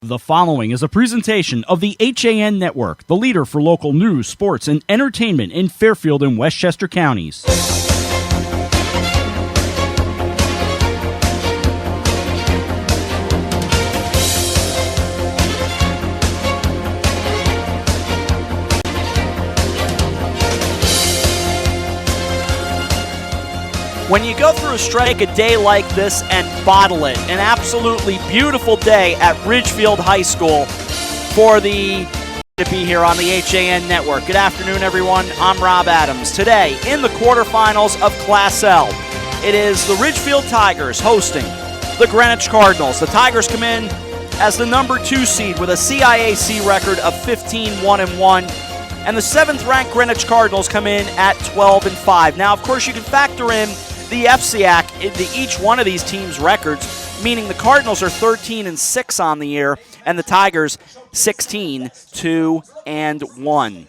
The following is a presentation of the HAN Network, the leader for local news, sports, and entertainment in Fairfield and Westchester counties. When you go through a strike a day like this and bottle it, an absolutely beautiful day at Ridgefield High School for the to be here on the HAN Network. Good afternoon, everyone. I'm Rob Adams. Today, in the quarterfinals of Class L, it is the Ridgefield Tigers hosting the Greenwich Cardinals. The Tigers come in as the number 2 seed with a CIAC record of 15-1-1. And the 7th-ranked Greenwich Cardinals come in at 12-5. Now, of course, you can factor in the FCIAC into each one of these teams' records, meaning the Cardinals are 13-6 on the year, and the Tigers 16-2-1.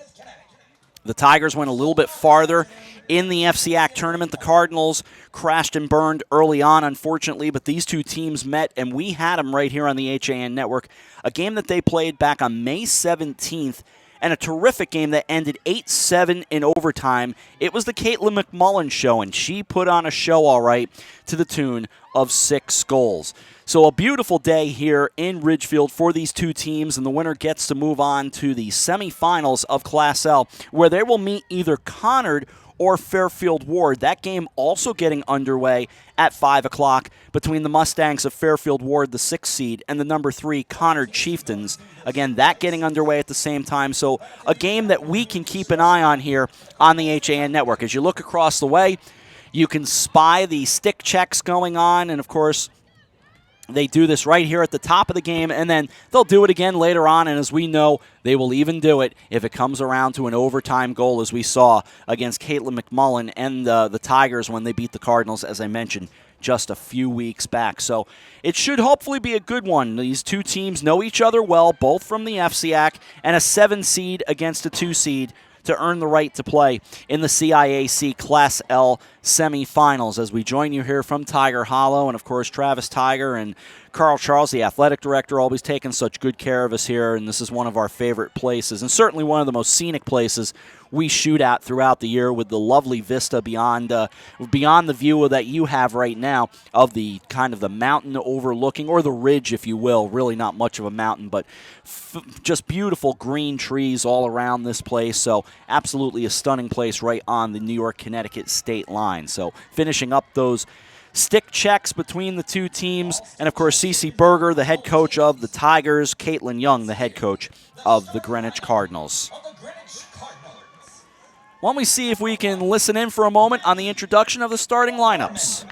The Tigers went a little bit farther in the FCIAC tournament. The Cardinals crashed and burned early on, unfortunately, but these two teams met, and we had them right here on the HAN Network. A game that they played back on May 17th, and a terrific game that ended 8-7 in overtime. It was the Caitlin McMullen show, and she put on a show all right to the tune of 6 goals. So a beautiful day here in Ridgefield for these two teams, and the winner gets to move on to the semifinals of Class L, where they will meet either Conard or Fairfield Ward. That game also getting underway at 5 o'clock between the Mustangs of Fairfield Ward, the 6th seed, and the number 3 Conard Chieftains. Again, that getting underway at the same time. So a game that we can keep an eye on here on the HAN Network. As you look across the way, you can spy the stick checks going on, and of course, they do this right here at the top of the game, and then they'll do it again later on, and as we know, they will even do it if it comes around to an overtime goal, as we saw against Caitlin McMullen and the Tigers when they beat the Cardinals, as I mentioned, just a few weeks back. So it should hopefully be a good one. These two teams know each other well, both from the FCIAC, and a 7 seed against a 2 seed to earn the right to play in the CIAC Class L semifinals. As we join you here from Tiger Hollow, and of course Travis Tiger and Carl Charles, the athletic director, always taking such good care of us here, and this is one of our favorite places, and certainly one of the most scenic places we shoot at throughout the year, with the lovely vista beyond the view that you have right now of the kind of the mountain overlooking, or the ridge, if you will. Really not much of a mountain, but just beautiful green trees all around this place. So absolutely a stunning place right on the New York-Connecticut state line. So finishing up those stick checks between the two teams, and of course Cece Berger, the head coach of the Tigers, Caitlin Young, the head coach of the Greenwich Cardinals. Why don't we see if we can listen in for a moment on the introduction of the starting lineups.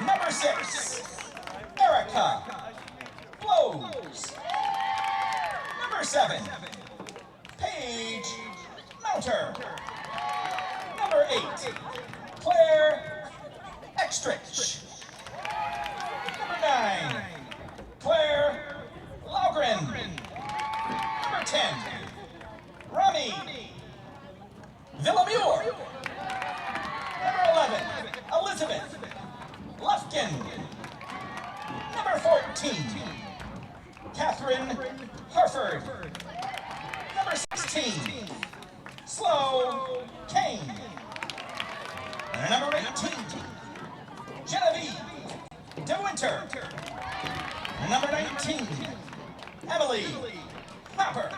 Number 6, Erica Blows. Number 7, Paige Mounter. Number 8, Claire Extrich. Number 9, Claire Laugren. Number 10, Rami Villamure. Number 11, Elizabeth Lufkin. Number 14, Catherine Harford. Number 16, Slow Kane. And number 18, Genevieve DeWinter. And number 19, Emily Hopper.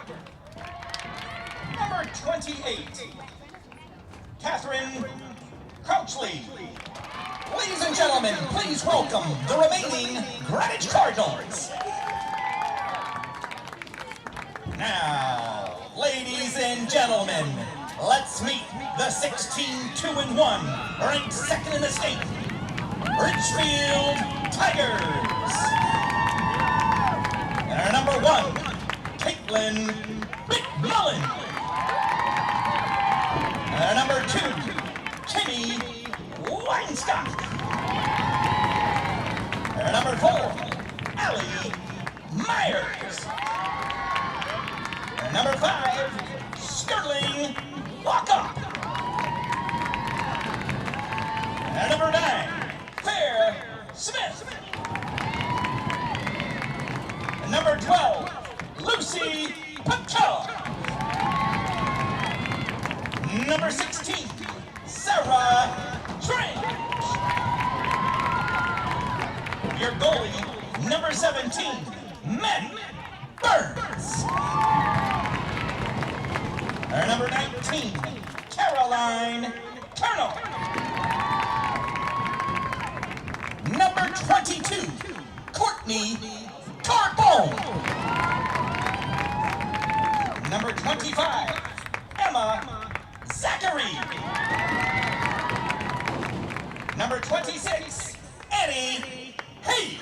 Number 28, Catherine Crouchley. Ladies and gentlemen, please welcome the remaining Greenwich Cardinals. Now, ladies and gentlemen, let's meet the 16-2-1, ranked 2nd in the state, Ridgefield Tigers. And our number 1, Caitlin McMullen. And number 2, Kenny Weinstock. And number 4, Allie Myers. And number 5, Sterling Walkup. And number 9, Fair Smith. And number 16, Sarah Trench. Your goalie, number 17, Maddie Burns. Our number 19, Caroline Colonel. Number 22, Courtney Carbone. Number 25, Emma Zachary. Number 26, Eddie H.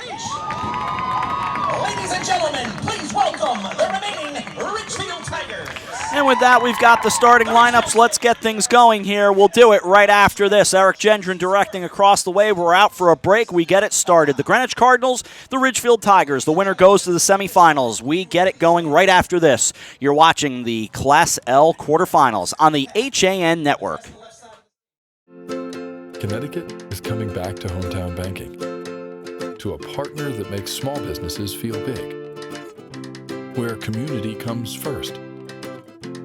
Ladies and gentlemen, please welcome the remaining Ridgefield Tigers. And with that, we've got the starting lineups. Let's get things going here. We'll do it right after this. Eric Gendron directing across the way. We're out for a break. We get it started. The Greenwich Cardinals, the Ridgefield Tigers. The winner goes to the semifinals. We get it going right after this. You're watching the Class L quarterfinals on the HAN network. Connecticut is coming back to hometown banking, to a partner that makes small businesses feel big, where community comes first,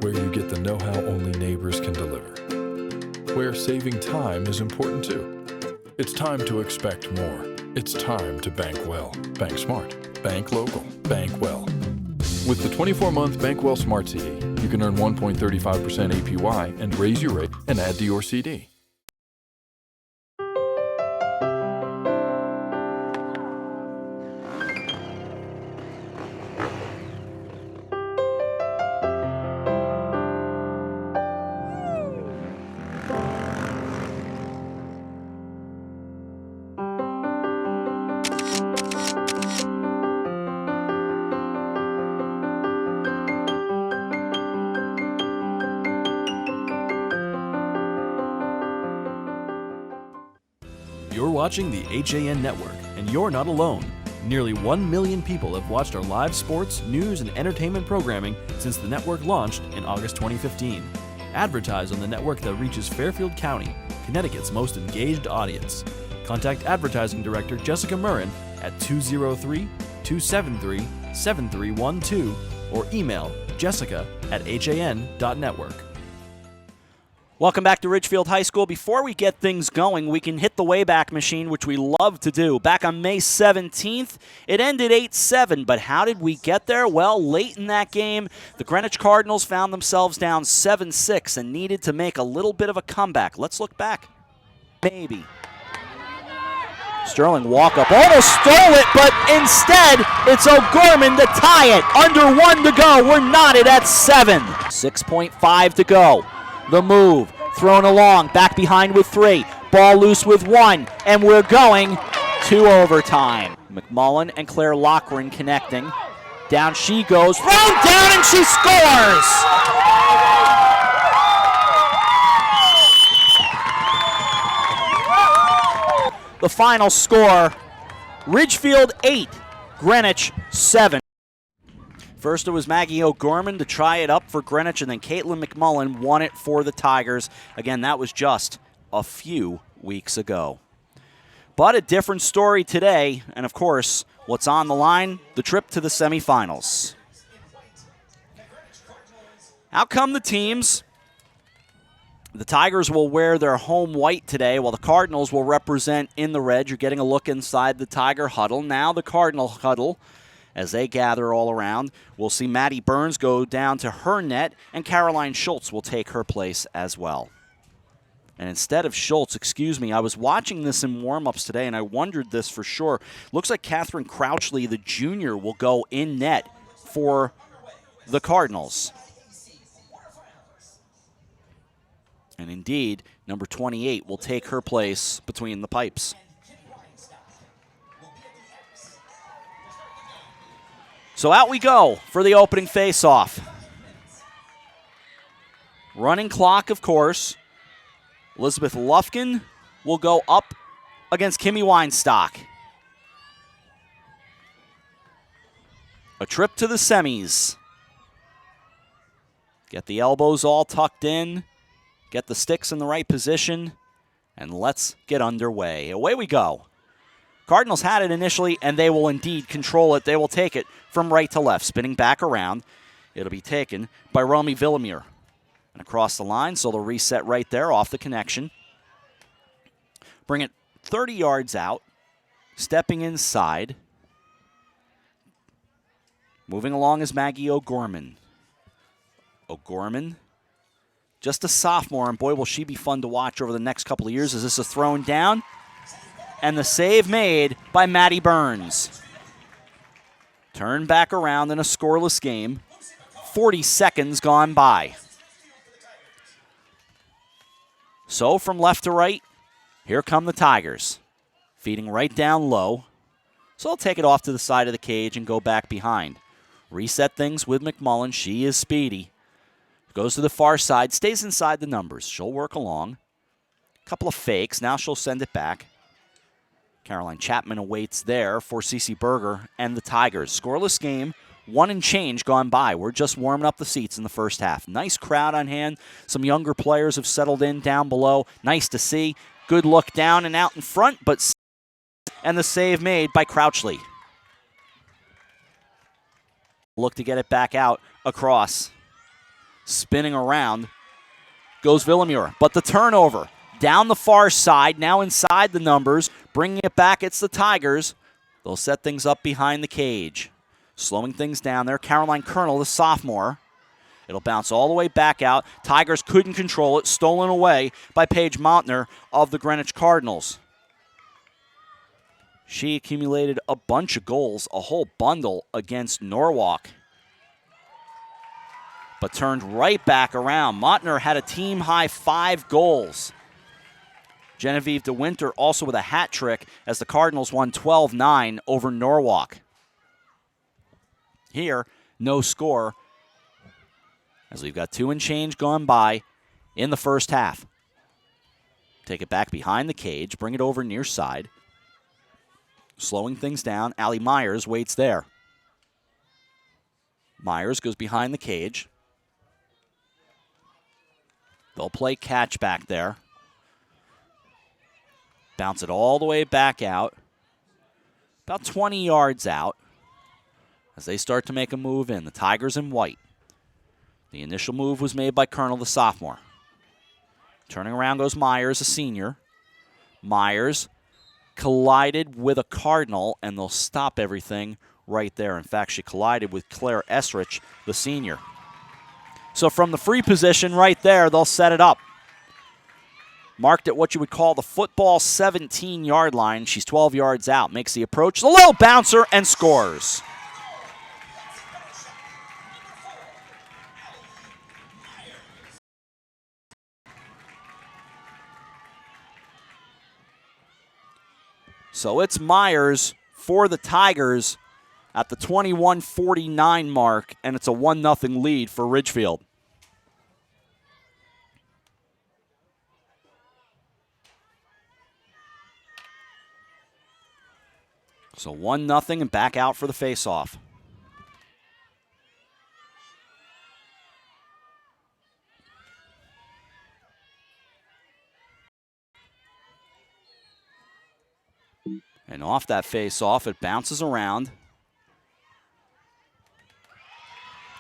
where you get the know-how only neighbors can deliver, where saving time is important too. It's time to expect more. It's time to bank well, bank smart, bank local, bank well. With the 24-month Bank Well Smart CD, you can earn 1.35% APY and raise your rate and add to your CD. You're watching the HAN Network, and you're not alone. Nearly 1 million people have watched our live sports, news, and entertainment programming since the network launched in August 2015. Advertise on the network that reaches Fairfield County, Connecticut's most engaged audience. Contact Advertising Director Jessica Murrin at 203-273-7312 or email jessica@han.network. Welcome back to Ridgefield High School. Before we get things going, we can hit the Wayback Machine, which we love to do. Back on May 17th, it ended 8-7, but how did we get there? Well, late in that game, the Greenwich Cardinals found themselves down 7-6 and needed to make a little bit of a comeback. Let's look back. Maybe. Sterling walk-up, almost stole it, but instead, it's O'Gorman to tie it. Under 1 to go, we're knotted at 7. 6.5 to go. The move, thrown along, back behind with 3. Ball loose with 1, and we're going to overtime. McMullen and Claire Lochran connecting. Down she goes, thrown down, and she scores! The final score, Ridgefield 8, Greenwich 7. First, it was Maggie O'Gorman to try it up for Greenwich, and then Caitlin McMullen won it for the Tigers. Again, that was just a few weeks ago. But a different story today, and of course, what's on the line? The trip to the semifinals. Out come the teams. The Tigers will wear their home white today, while the Cardinals will represent in the red. You're getting a look inside the Tiger huddle. Now the Cardinal huddle. As they gather all around, we'll see Maddie Burns go down to her net, and Caroline Schultz will take her place as well. And instead of Schultz, I was watching this in warm-ups today, and I wondered this for sure. Looks like Catherine Crouchley, the junior, will go in net for the Cardinals. And indeed, number 28 will take her place between the pipes. So out we go for the opening face-off. Running clock, of course. Elizabeth Lufkin will go up against Kimmy Weinstock. A trip to the semis. Get the elbows all tucked in. Get the sticks in the right position. And let's get underway. Away we go. Cardinals had it initially, and they will indeed control it. They will take it from right to left, spinning back around. It'll be taken by Romy Villamere. And across the line, so they'll reset right there off the connection. Bring it 30 yards out. Stepping inside. Moving along is Maggie O'Gorman. O'Gorman, just a sophomore, and boy, will she be fun to watch over the next couple of years. Is this a thrown down? And the save made by Maddie Burns. Turn back around in a scoreless game. 40 seconds gone by. So from left to right, here come the Tigers. Feeding right down low. So they'll take it off to the side of the cage and go back behind. Reset things with McMullen. She is speedy. Goes to the far side, stays inside the numbers. She'll work along. Couple of fakes. Now she'll send it back. Caroline Chapman awaits there for Cece Berger and the Tigers. Scoreless game, 1 and change gone by. We're just warming up the seats in the first half. Nice crowd on hand. Some younger players have settled in down below. Nice to see. Good look down and out in front, but and the save made by Crouchley. Look to get it back out across. Spinning around goes Villamure, but the turnover. Down the far side, now inside the numbers. Bringing it back, it's the Tigers. They'll set things up behind the cage. Slowing things down there. Caroline Colonel, the sophomore. It'll bounce all the way back out. Tigers couldn't control it. Stolen away by Paige Montner of the Greenwich Cardinals. She accumulated a bunch of goals, a whole bundle against Norwalk. But turned right back around. Montner had a team-high 5 goals. Genevieve DeWinter also with a hat trick as the Cardinals won 12-9 over Norwalk. Here, no score, as we've got 2 and change gone by in the first half. Take it back behind the cage, bring it over near side. Slowing things down, Allie Myers waits there. Myers goes behind the cage. They'll play catch back there. Bounce it all the way back out. About 20 yards out as they start to make a move in. The Tigers in white. The initial move was made by Colonel, the sophomore. Turning around goes Myers, a senior. Myers collided with a Cardinal, and they'll stop everything right there. In fact, she collided with Claire Esrich, the senior. So from the free position right there, they'll set it up. Marked at what you would call the football 17-yard line. She's 12 yards out. Makes the approach. The low bouncer and scores. So it's Myers for the Tigers at the 21:49 mark, and it's a 1-0 lead for Ridgefield. So 1-0 and back out for the faceoff. And off that faceoff, it bounces around.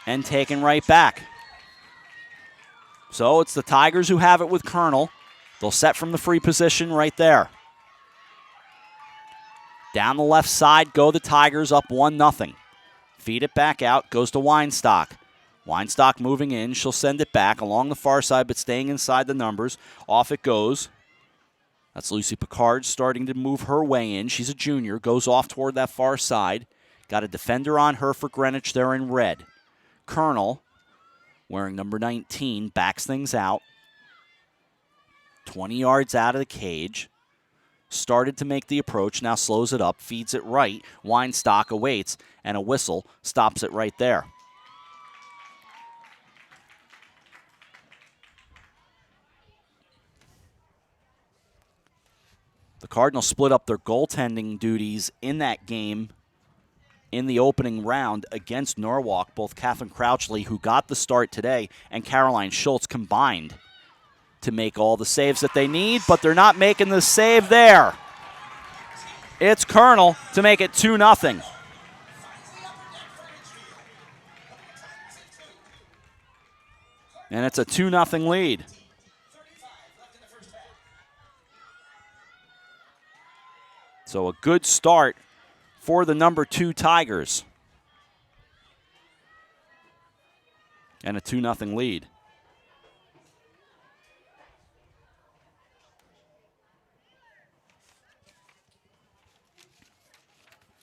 And taken right back. So it's the Tigers who have it with Colonel. They'll set from the free position right there. Down the left side go the Tigers, up 1-0. Feed it back out, goes to Weinstock. Weinstock moving in, she'll send it back along the far side but staying inside the numbers. Off it goes. That's Lucy Picard starting to move her way in. She's a junior, goes off toward that far side. Got a defender on her for Greenwich there in red. Colonel, wearing number 19, backs things out. 20 yards out of the cage. Started to make the approach, now slows it up, feeds it right. Weinstock awaits, and a whistle stops it right there. The Cardinals split up their goaltending duties in that game in the opening round against Norwalk. Both Catherine Crouchley, who got the start today, and Caroline Schultz combined to make all the saves that they need, but they're not making the save there. It's Colonel to make it 2-0. And it's a 2-0 lead. So a good start for the number 2 Tigers. And a 2-0 lead.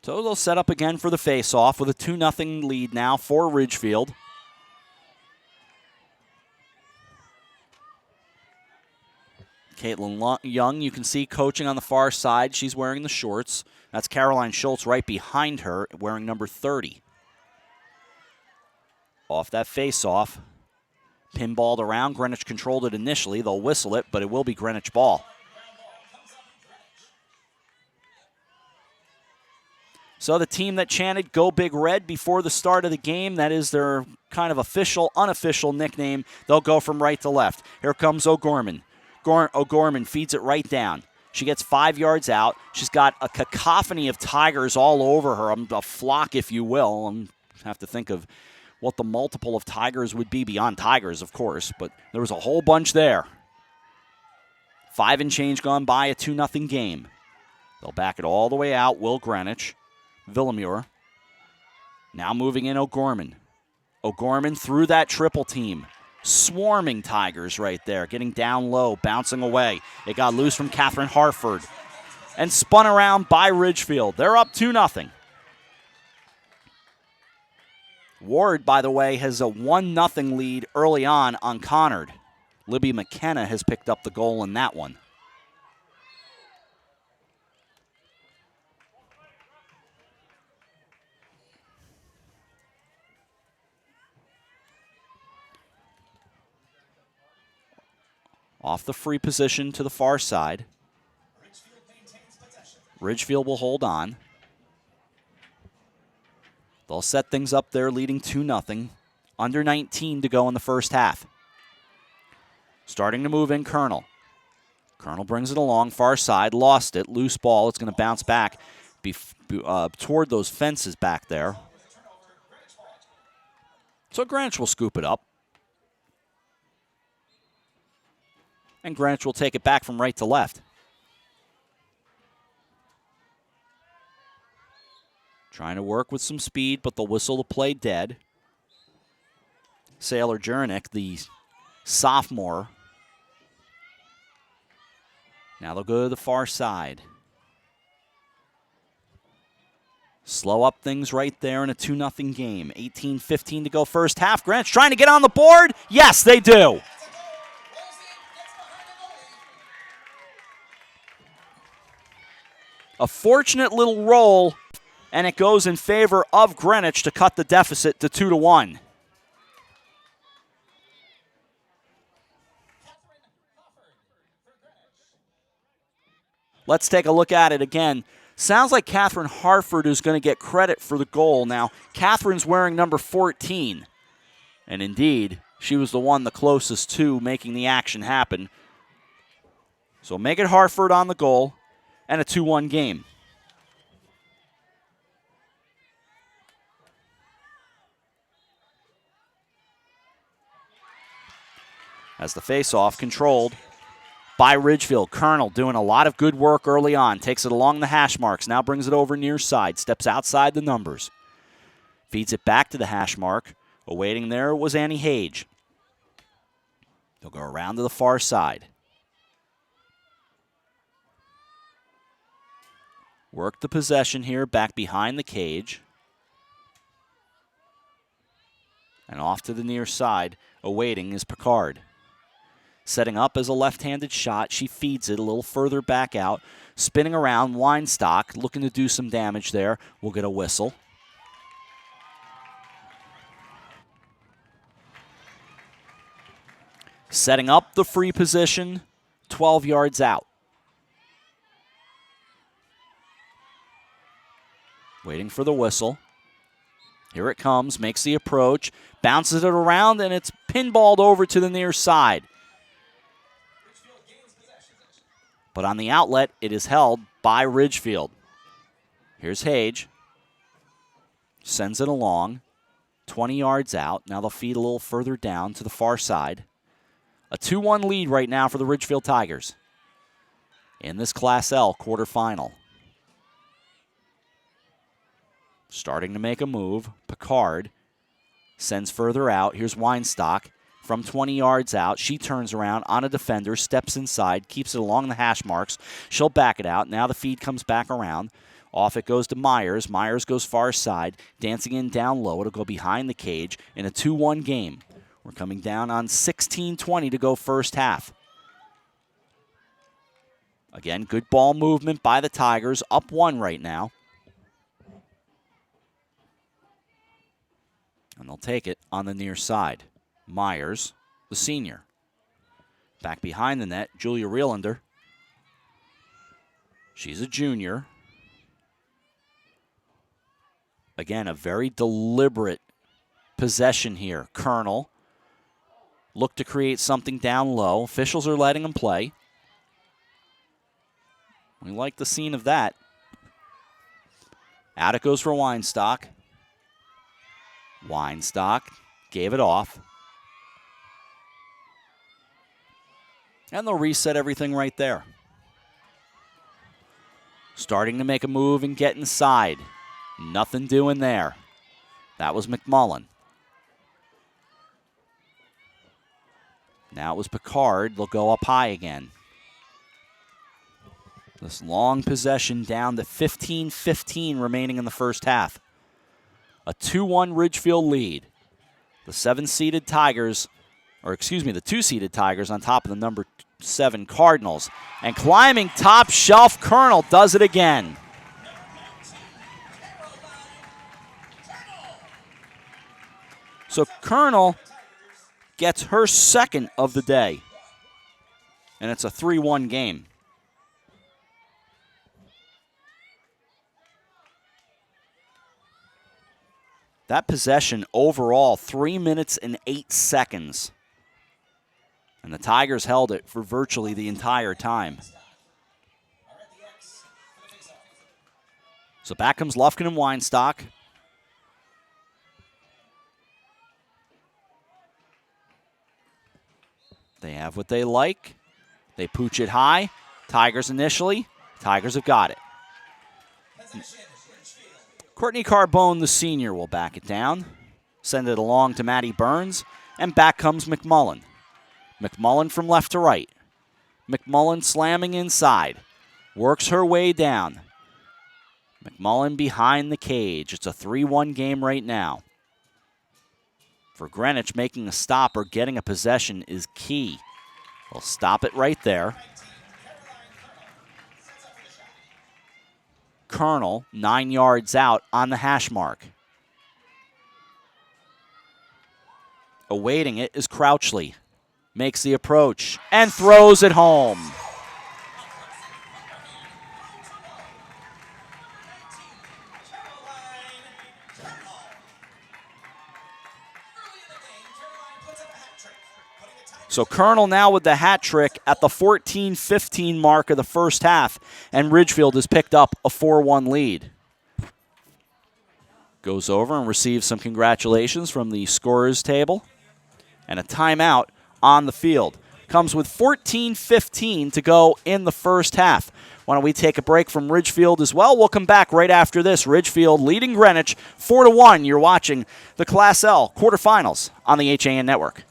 So they'll set up again for the face-off with a 2-0 lead now for Ridgefield. Caitlin Young, you can see coaching on the far side. She's wearing the shorts. That's Caroline Schultz right behind her, wearing number 30. Off that face-off. Pinballed around. Greenwich controlled it initially. They'll whistle it, but it will be Greenwich ball. So the team that chanted "Go Big Red" before the start of the game, that is their kind of official, unofficial nickname. They'll go from right to left. Here comes O'Gorman. O'Gorman feeds it right down. She gets 5 yards out. She's got a cacophony of Tigers all over her, a flock, if you will. I have to think of what the multiple of Tigers would be beyond Tigers, of course, but there was a whole bunch there. 5 and change gone by, a 2-0 game. They'll back it all the way out. Will Greenwich. Villamure. Now moving in O'Gorman. O'Gorman through that triple team. Swarming Tigers right there, getting down low, bouncing away. It got loose from Catherine Harford and spun around by Ridgefield. They're up 2-0. Ward, by the way, has a 1-0 lead early on Conard. Libby McKenna has picked up the goal in that one. Off the free position to the far side. Ridgefield will hold on. They'll set things up there, leading 2-0. Under 19 to go in the first half. Starting to move in Colonel. Colonel brings it along, far side, lost it, loose ball. It's going to bounce back toward those fences back there. So Greenwich will scoop it up. And Greenwich will take it back from right to left. Trying to work with some speed, but they'll whistle the play dead. Sailor Jurnick, the sophomore. Now they'll go to the far side. Slow up things right there in a 2-0 game. 18-15 to go first half. Greenwich trying to get on the board. Yes, they do. A fortunate little roll, and it goes in favor of Greenwich to cut the deficit to 2-1. Let's take a look at it again. Sounds like Catherine Harford is going to get credit for the goal. Now, Catherine's wearing number 14, and indeed, she was the one the closest to making the action happen. So make it Harford on the goal. And a 2-1 game. As the face-off controlled by Ridgefield. Colonel doing a lot of good work early on. Takes it along the hash marks. Now brings it over near side. Steps outside the numbers. Feeds it back to the hash mark. Awaiting there was Annie Hage. They'll go around to the far side. Work the possession here, back behind the cage. And off to the near side, awaiting is Picard. Setting up as a left-handed shot, she feeds it a little further back out. Spinning around, Weinstock, looking to do some damage there. We'll get a whistle. Setting up the free position, 12 yards out. Waiting for the whistle. Here it comes, makes the approach, bounces it around, and it's pinballed over to the near side. But on the outlet, it is held by Ridgefield. Here's Hage. Sends it along. 20 yards out. Now they'll feed a little further down to the far side. A 2-1 lead right now for the Ridgefield Tigers in this Class L quarterfinal. Starting to make a move. Picard sends further out. Here's Weinstock from 20 yards out. She turns around on a defender, steps inside, keeps it along the hash marks. She'll back it out. Now the feed comes back around. Off it goes to Myers. Myers goes far side, dancing in down low. It'll go behind the cage in a 2-1 game. We're coming down on 16:20 to go first half. Again, good ball movement by the Tigers. Up 1 right now. And they'll take it on the near side. Myers, the senior. Back behind the net, Julia Reelander. She's a junior. Again, a very deliberate possession here. Colonel look to create something down low. Officials are letting them play. We like the scene of that. Out it goes for Weinstock. Weinstock gave it off. And they'll reset everything right there. Starting to make a move and get inside. Nothing doing there. That was McMullen. Now it was Picard. They'll go up high again. This long possession down to 15-15 remaining in the first half. A 2-1 Ridgefield lead. The 7-seeded Tigers, or excuse me, the 2-seeded Tigers on top of the number 7 Cardinals. And climbing top shelf, Colonel does it again. So Colonel gets her second of the day. And it's a 3-1 game. That possession overall, 3 minutes and 8 seconds. And the Tigers held it for virtually the entire time. So back comes Lufkin and Weinstock. They have what they like. They pooch it high. Tigers initially. Tigers have got it. Courtney Carbone, the senior, will back it down. Send it along to Maddie Burns. And back comes McMullen. McMullen from left to right. McMullen slamming inside. Works her way down. McMullen behind the cage. It's a 3-1 game right now. For Greenwich, making a stop or getting a possession is key. They'll stop it right there. Colonel, 9 yards out on the hash mark. Awaiting it is Crouchley. Makes the approach and throws it home. So Colonel now with the hat trick at the 14-15 mark of the first half, and Ridgefield has picked up a 4-1 lead. Goes over and receives some congratulations from the scorers table, and a timeout on the field. Comes with 14-15 to go in the first half. Why don't we take a break from Ridgefield as well? We'll come back right after this. Ridgefield leading Greenwich 4-1. You're watching the Class L quarterfinals on the HAN Network.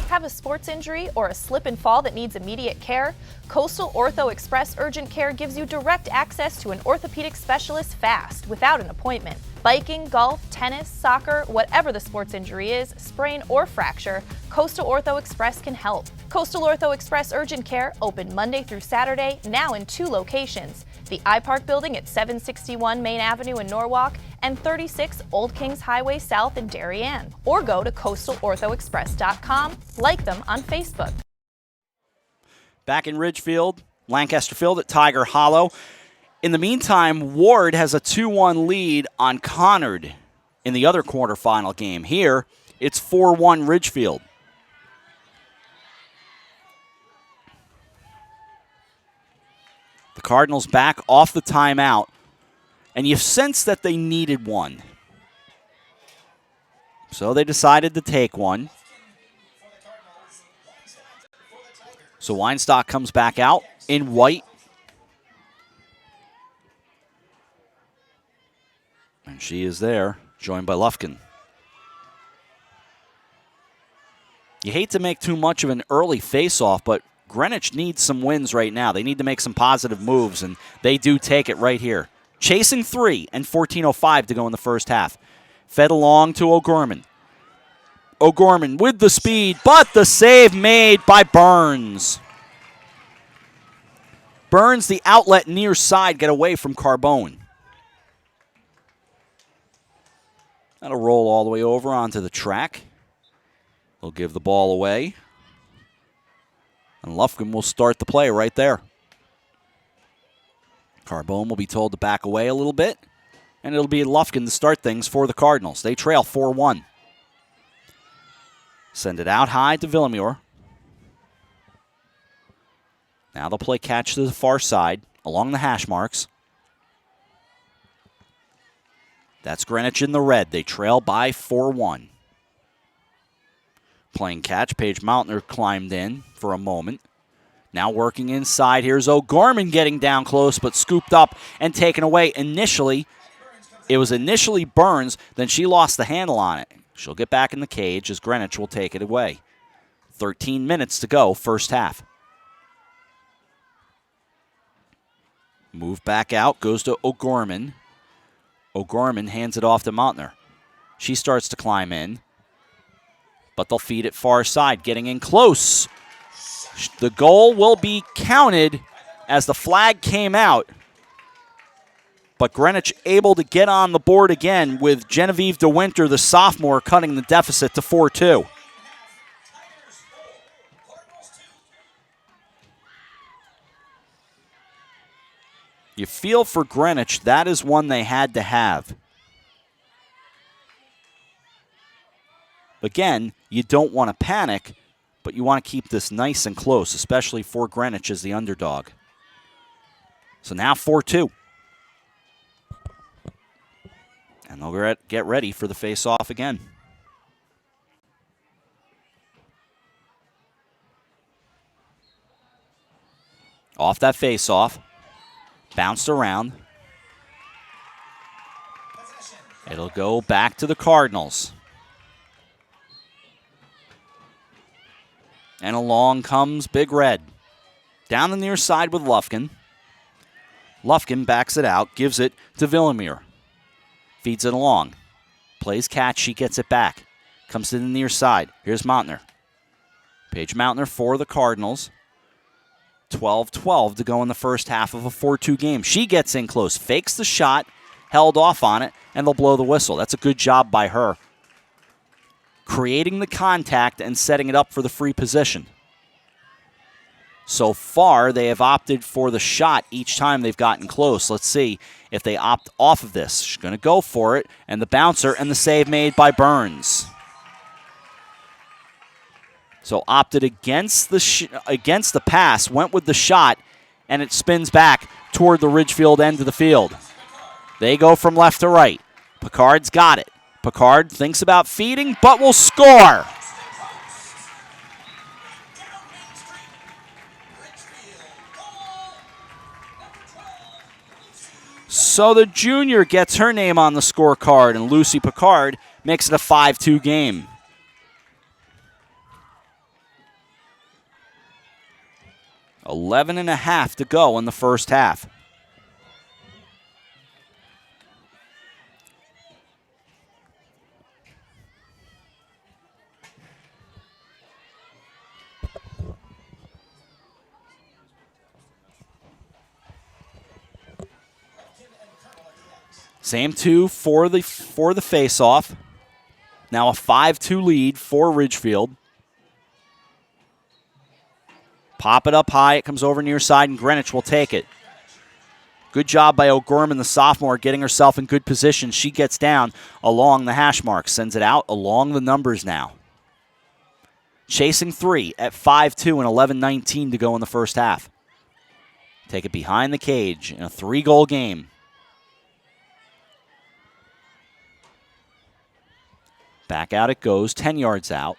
Have a sports injury or a slip and fall that needs immediate care? Coastal Ortho Express Urgent Care gives you direct access to an orthopedic specialist fast, without an appointment. Biking, golf, tennis, soccer, whatever the sports injury is, sprain or fracture, Coastal Ortho Express can help. Coastal Ortho Express Urgent Care, open Monday through Saturday, now in 2 locations. the iPark building at 761 Main Avenue in Norwalk and 36 Old Kings Highway South in Darien. Or go to coastalorthoexpress.com, like them on Facebook. Back in Ridgefield, Lancaster Field at Tiger Hollow. In the meantime, Ward has a 2-1 lead on Conard in the other quarterfinal game. Here, it's 4-1 Ridgefield. The Cardinals back off the timeout, and you sense that they needed one. So they decided to take one. So Weinstock comes back out in white. And she is there, joined by Lufkin. You hate to make too much of an early face-off, but Greenwich needs some wins right now. They need to make some positive moves, and they do take it right here. Chasing 3 and 14:05 to go in the first half. Fed along to O'Gorman. O'Gorman with the speed, but the save made by Burns. Burns, the outlet near side, get away from Carbone. That'll roll all the way over onto the track. They'll give the ball away. And Lufkin will start the play right there. Carbone will be told to back away a little bit. And it'll be Lufkin to start things for the Cardinals. They trail 4-1. Send it out high to Villamure. Now they'll play catch to the far side along the hash marks. That's Greenwich in the red. They trail by 4-1. Playing catch. Paige Mountner climbed in for a moment. Now working inside. Here's O'Gorman getting down close, but scooped up and taken away. It was initially Burns, then she lost the handle on it. She'll get back in the cage as Greenwich will take it away. 13 minutes to go, first half. Move back out, goes to O'Gorman. O'Gorman hands it off to Mountner. She starts to climb in, but they'll feed it far side, getting in close. The goal will be counted as the flag came out, but Greenwich able to get on the board again with Genevieve DeWinter, the sophomore, cutting the deficit to 4-2. You feel for Greenwich, that is one they had to have. Again, you don't want to panic, but you want to keep this nice and close, especially for Greenwich as the underdog. So now 4-2. And they'll get ready for the face-off again. Off that face-off. Bounced around. It'll go back to the Cardinals. And along comes Big Red. Down the near side with Lufkin. Lufkin backs it out, gives it to Villamure. Feeds it along. Plays catch, she gets it back. Comes to the near side. Here's Mountner. Paige Mountner for the Cardinals. 12-12 to go in the first half of a 4-2 game. She gets in close, fakes the shot, held off on it, and they'll blow the whistle. That's a good job by her. Creating the contact and setting it up for the free position. So far, they have opted for the shot each time they've gotten close. Let's see if they opt off of this. She's going to go for it, and the bouncer and the save made by Burns. So opted against the pass, went with the shot, and it spins back toward the Ridgefield end of the field. They go from left to right. Picard's got it. Picard thinks about feeding, but will score. So the junior gets her name on the scorecard, and Lucy Picard makes it a 5-2 game. $11.5 to go in the first half. Same two for the face-off. Now a 5-2 lead for Ridgefield. Pop it up high. It comes over near side, and Greenwich will take it. Good job by O'Gorman, the sophomore, getting herself in good position. She gets down along the hash mark, sends it out along the numbers now. Chasing 3 at 5-2 and 11:19 to go in the first half. Take it behind the cage in a 3-goal game. Back out it goes, 10 yards out.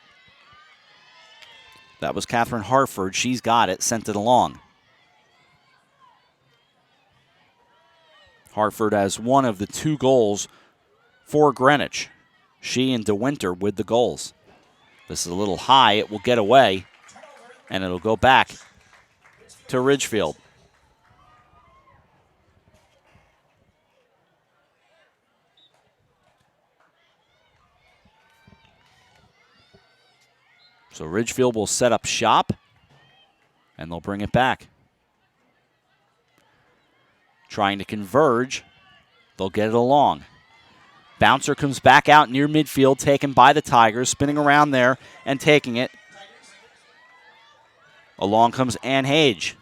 That was Catherine Hartford. She's got it, sent it along. Hartford has one of the 2 goals for Greenwich. She and DeWinter with the goals. This is a little high. It will get away, and it'll go back to Ridgefield. So Ridgefield will set up shop, and they'll bring it back. Trying to converge. They'll get it along. Bouncer comes back out near midfield, taken by the Tigers, spinning around there and taking it. Along comes Ann Hage.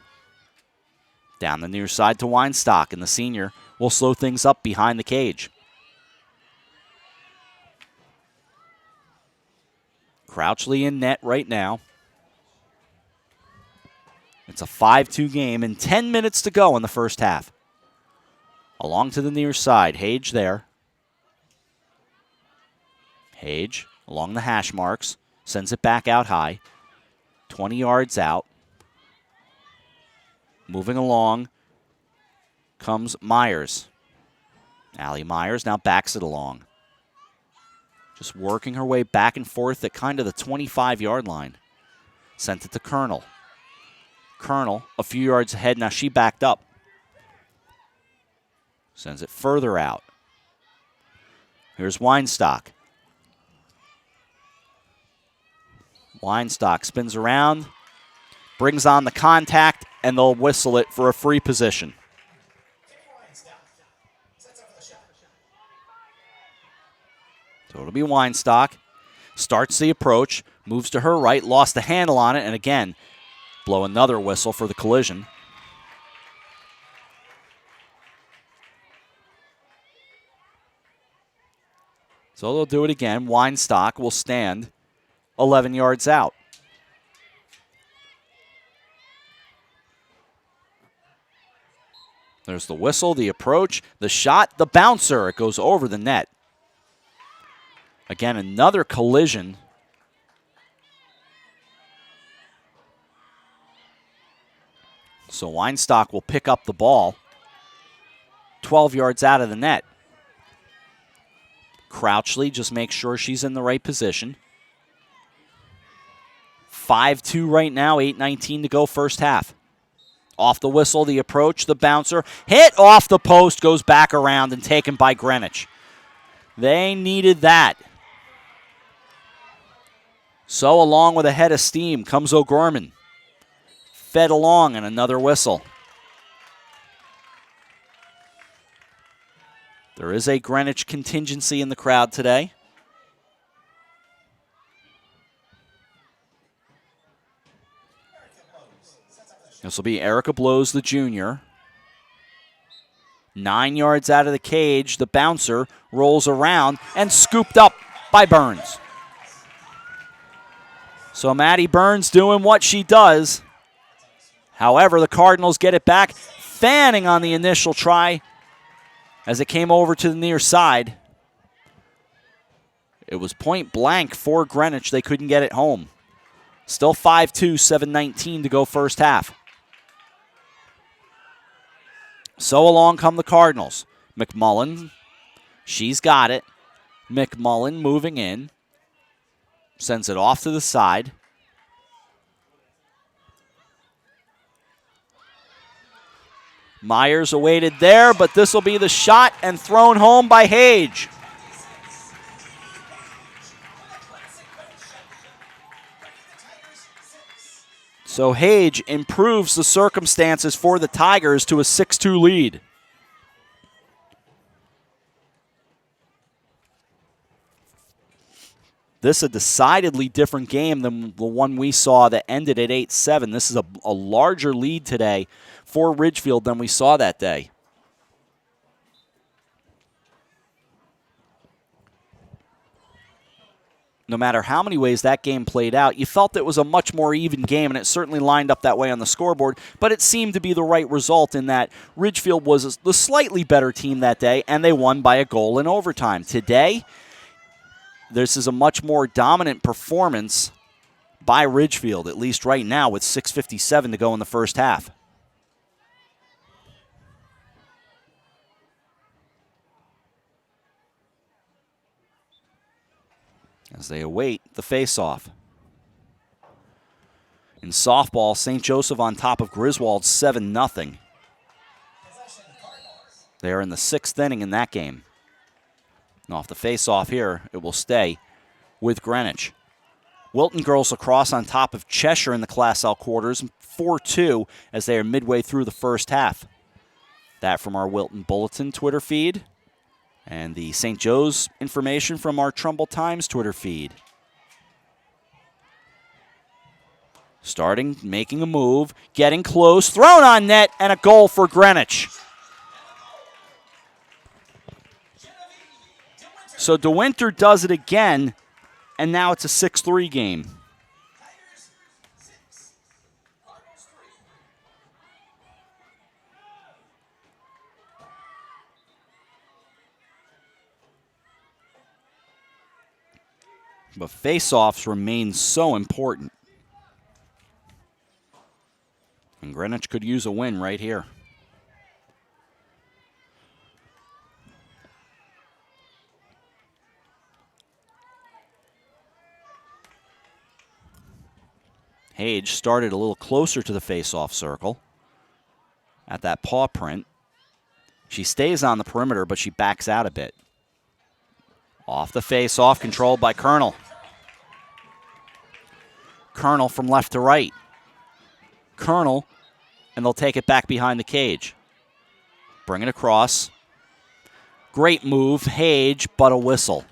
Down the near side to Weinstock, and the senior will slow things up behind the cage. Crouchley in net right now. It's a 5-2 game and 10 minutes to go in the first half. Along to the near side, Hage there. Hage along the hash marks, sends it back out high. 20 yards out. Moving along comes Myers. Allie Myers now backs it along. Just working her way back and forth at kind of the 25-yard line. Sent it to Colonel. Colonel a few yards ahead. Now she backed up. Sends it further out. Here's Weinstock. Weinstock spins around, brings on the contact, and they'll whistle it for a free position. So it'll be Weinstock. Starts the approach, moves to her right, lost the handle on it, and again, blow another whistle for the collision. So they'll do it again. Weinstock will stand 11 yards out. There's the whistle, the approach, the shot, the bouncer. It goes over the net. Again, another collision. So Weinstock will pick up the ball 12 yards out of the net. Crouchley just makes sure she's in the right position. 5-2 right now, 8:19 to go first half. Off the whistle, the approach, the bouncer. Hit off the post, goes back around and taken by Greenwich. They needed that. So along with a head of steam comes O'Gorman. Fed along and another whistle. There is a Greenwich contingency in the crowd today. This will be Erica Blows, the junior. 9 yards out of the cage, the bouncer rolls around and scooped up by Burns. So Maddie Burns doing what she does. However, the Cardinals get it back, fanning on the initial try as it came over to the near side. It was point blank for Greenwich. They couldn't get it home. Still 5-2, 7:19 to go first half. So along come the Cardinals. McMullen, she's got it. McMullen moving in. Sends it off to the side. Myers awaited there, but this will be the shot and thrown home by Hage. So Hage improves the circumstances for the Tigers to a 6-2 lead. This is a decidedly different game than the one we saw that ended at 8-7. This is a larger lead today for Ridgefield than we saw that day. No matter how many ways that game played out, you felt it was a much more even game, and it certainly lined up that way on the scoreboard, but it seemed to be the right result in that Ridgefield was the slightly better team that day, and they won by a goal in overtime. Today, this is a much more dominant performance by Ridgefield, at least right now, with 6:57 to go in the first half. As they await the face-off. In softball, St. Joseph on top of Griswold 7-0. They are in the 6th inning in that game. And off the face-off here, it will stay with Greenwich. Wilton Girls Lacrosse on top of Cheshire in the Class L quarters, 4-2 as they are midway through the first half. That from our Wilton Bulletin Twitter feed. And the St. Joe's information from our Trumbull Times Twitter feed. Starting, making a move, getting close, thrown on net, and a goal for Greenwich. So DeWinter does it again, and now it's a 6-3 game. But face-offs remain so important. And Greenwich could use a win right here. Hage started a little closer to the face-off circle at that paw print. She stays on the perimeter, but she backs out a bit. Off the face-off, controlled by Colonel. Colonel from left to right. Colonel, and they'll take it back behind the cage. Bring it across. Great move, Hage, but a whistle.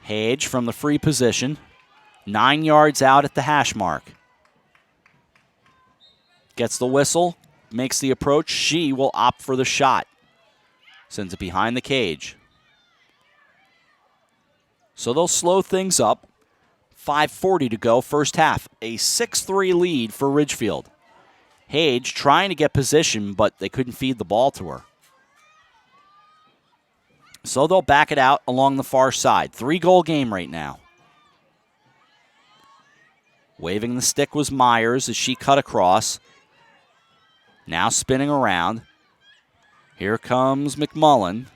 Hage from the free position. 9 yards out at the hash mark. Gets the whistle, makes the approach. She will opt for the shot. Sends it behind the cage. So they'll slow things up. 5:40 to go, first half. A 6-3 lead for Ridgefield. Hage trying to get position, but they couldn't feed the ball to her. So they'll back it out along the far side. 3-goal game right now. Waving the stick was Myers as she cut across. Now spinning around. Here comes McMullen.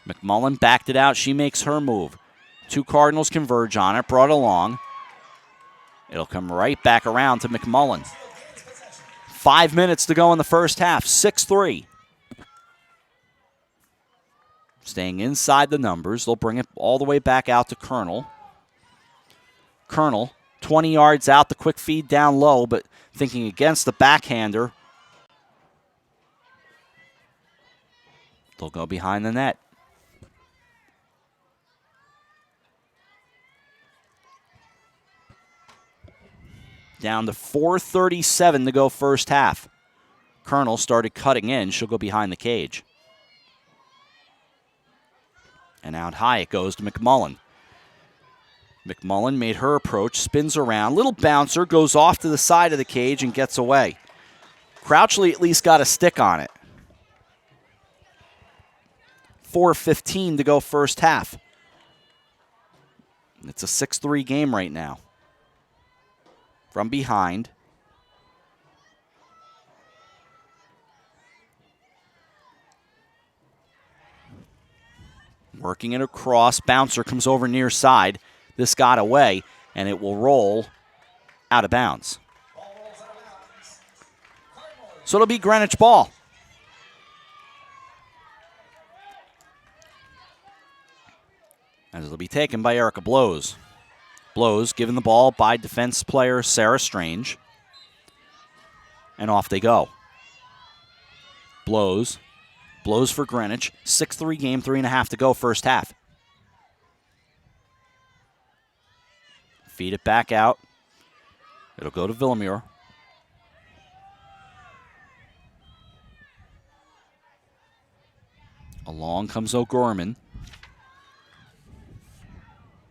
McMullen backed it out. She makes her move. 2 Cardinals converge on it, brought along. It'll come right back around to McMullen. 5 minutes to go in the first half, 6-3. Staying inside the numbers, they'll bring it all the way back out to Colonel. Colonel, 20 yards out, the quick feed down low, but thinking against the backhander. They'll go behind the net. Down to 4:37 to go first half. Colonel started cutting in. She'll go behind the cage. And out high it goes to McMullen. McMullen made her approach, spins around. Little bouncer, goes off to the side of the cage and gets away. Crouchley at least got a stick on it. 4:15 to go first half. It's a 6-3 game right now. From behind. Working it across. Bouncer comes over near side. This got away, and it will roll out of bounds. So it'll be Greenwich ball. As it'll be taken by Erica Blows. Blows given the ball by defense player Sarah Strange. And off they go. Blows. Blows for Greenwich. 6-3 game, 3.5 to go, first half. Feed it back out. It'll go to Villamure. Along comes O'Gorman.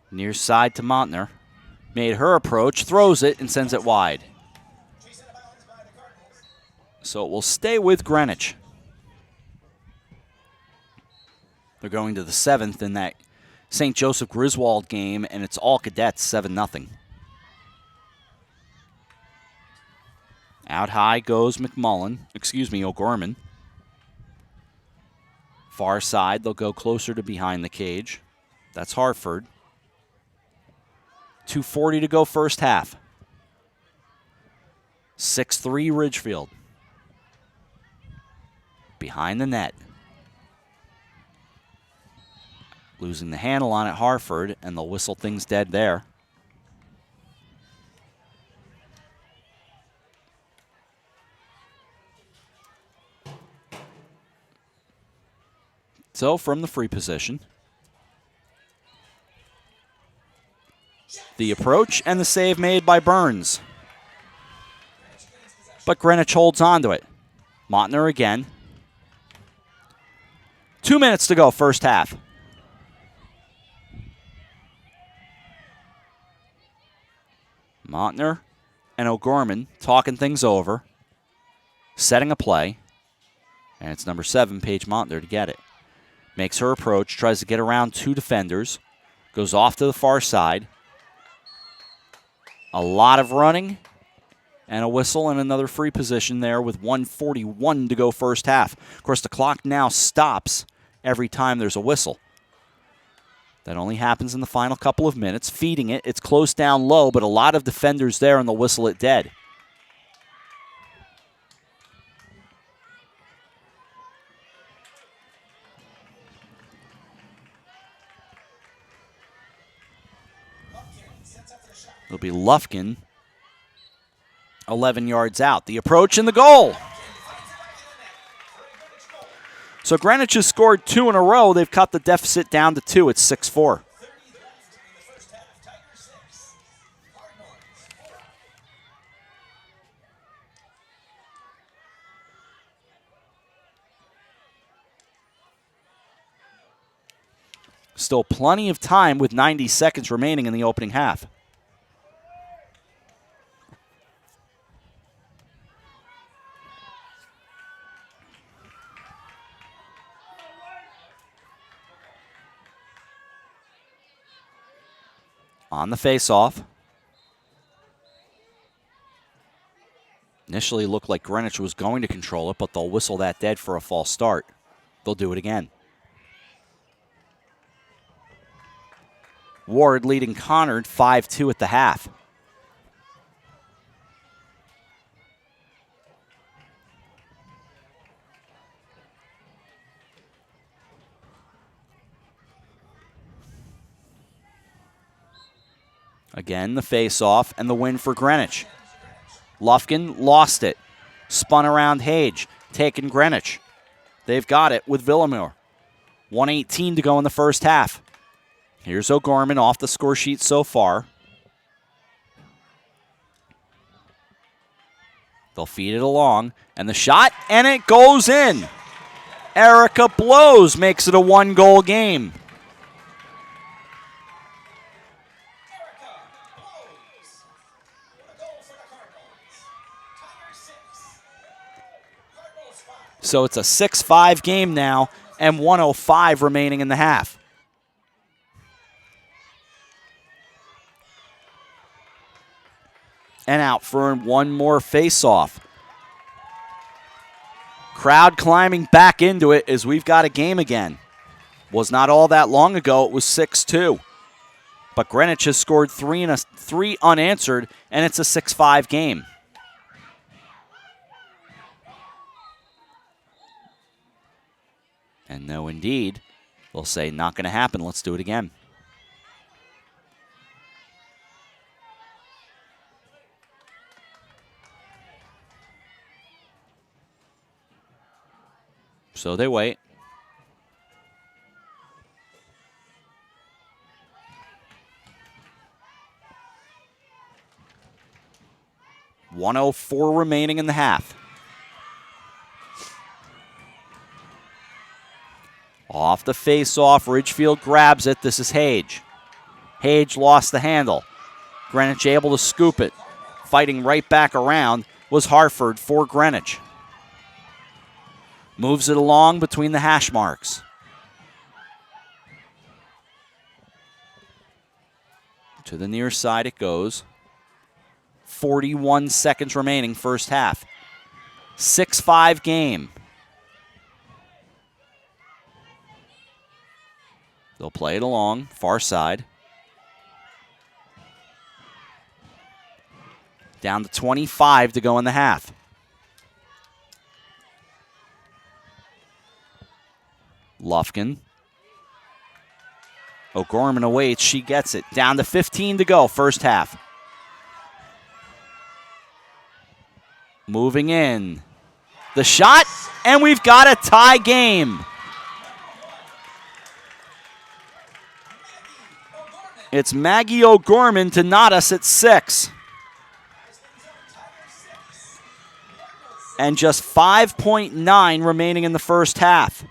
Near side to Montner. Made her approach, throws it, and sends it wide. So it will stay with Greenwich. They're going to the 7th in that St. Joseph Griswold game, and it's all cadets, 7-0. Out high goes O'Gorman. Far side, they'll go closer to behind the cage. That's Hartford. 2:40 to go first half. 6-3 Ridgefield. Behind the net. Losing the handle on it, Hartford, and they'll whistle things dead there. So from the free position, the approach and the save made by Burns. But Greenwich holds on to it. Montner again. 2 minutes to go, first half. Montner and O'Gorman talking things over, setting a play, and it's number 7, Paige Montner, to get it. Makes her approach, tries to get around 2 defenders, goes off to the far side. A lot of running, and a whistle and another free position there with 1:41 to go first half. Of course, the clock now stops every time there's a whistle. That only happens in the final couple of minutes. Feeding it, it's close down low, but a lot of defenders there, and they'll whistle it dead. It'll be Lufkin, 11 yards out. The approach and the goal. So Greenwich has scored 2 in a row. They've cut the deficit down to 2. It's 6-4. Still plenty of time with 90 seconds remaining in the opening half. On the face-off. Initially looked like Greenwich was going to control it, but they'll whistle that dead for a false start. They'll do it again. Ward leading Conard 5-2 at the half. Again, the face-off and the win for Greenwich. Lufkin lost it. Spun around Hage, taking Greenwich. They've got it with Villamure. 1:18 to go in the first half. Here's O'Gorman off the score sheet so far. They'll feed it along, and the shot, and it goes in. Erica Blows makes it a 1-goal game. So it's a 6-5 game now, and 1:05 remaining in the half. And out for one more face-off. Crowd climbing back into it as we've got a game again. Was not all that long ago, it was 6-2. But Greenwich has scored 3 unanswered, and it's a 6-5 game. And no, indeed, they'll say, not going to happen. Let's do it again. So they wait. .104 remaining in the half. Off the face-off, Ridgefield grabs it. This is Hage. Hage lost the handle. Greenwich able to scoop it. Fighting right back around was Hartford for Greenwich. Moves it along between the hash marks. To the near side it goes. 41 seconds remaining, first half. 6-5 game. They'll play it along, far side. Down to 25 to go in the half. Lufkin. O'Gorman awaits, she gets it. Down to 15 to go, first half. Moving in. The shot, and we've got a tie game. It's Maggie O'Gorman to knot us at 6. And just 5.9 remaining in the first half.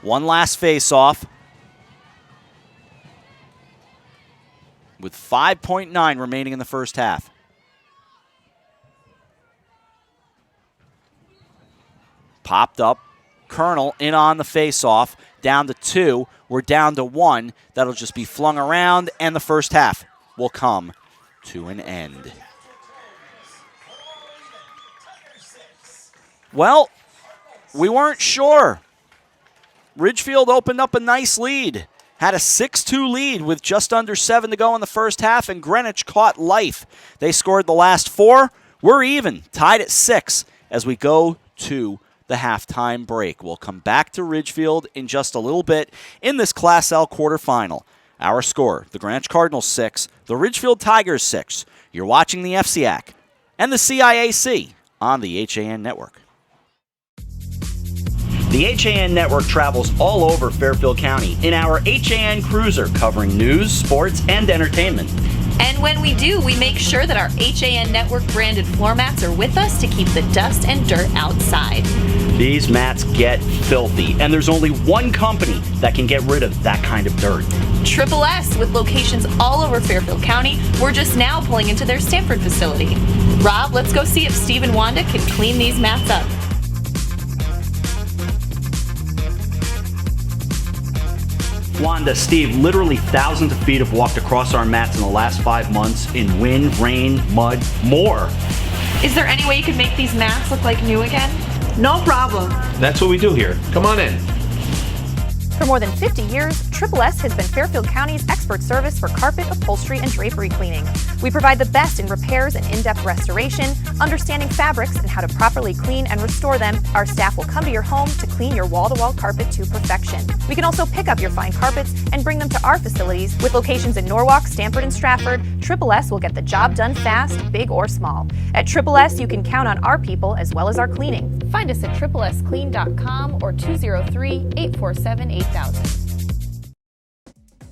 One last face-off. With 5.9 remaining in the first half. Popped up. Colonel in on the face-off. Down to 2. We're down to 1. That'll just be flung around, and the first half will come to an end. Well, we weren't sure. Ridgefield opened up a nice lead. Had a 6-2 lead with just under 7 to go in the first half, and Greenwich caught life. They scored the last 4. We're even, tied at 6 as we go to the halftime break. We'll come back to Ridgefield in just a little bit in this Class L quarterfinal. Our score, the Greenwich Cardinals 6, the Ridgefield Tigers 6. You're watching the FCIAC and the CIAC on the HAN Network. The HAN Network travels all over Fairfield County in our HAN Cruiser, covering news, sports, and entertainment. And when we do, we make sure that our HAN Network branded floor mats are with us to keep the dust and dirt outside. These mats get filthy, and there's only one company that can get rid of that kind of dirt. Triple S, with locations all over Fairfield County. We're just now pulling into their Stamford facility. Rob, let's go see if Steve and Wanda can clean these mats up. Wanda, Steve, literally thousands of feet have walked across our mats in the last 5 months in wind, rain, mud, more. Is there any way you could make these mats look like new again? No problem. That's what we do here. Come on in. For more than 50 years, Triple S has been Fairfield County's expert service for carpet, upholstery, and drapery cleaning. We provide the best in repairs and in-depth restoration, understanding fabrics and how to properly clean and restore them. Our staff will come to your home to clean your wall-to-wall carpet to perfection. We can also pick up your fine carpets and bring them to our facilities. With locations in Norwalk, Stamford, and Stratford, Triple S will get the job done fast, big or small. At Triple S, you can count on our people as well as our cleaning. Find us at triplesclean.com or 203-847-8000.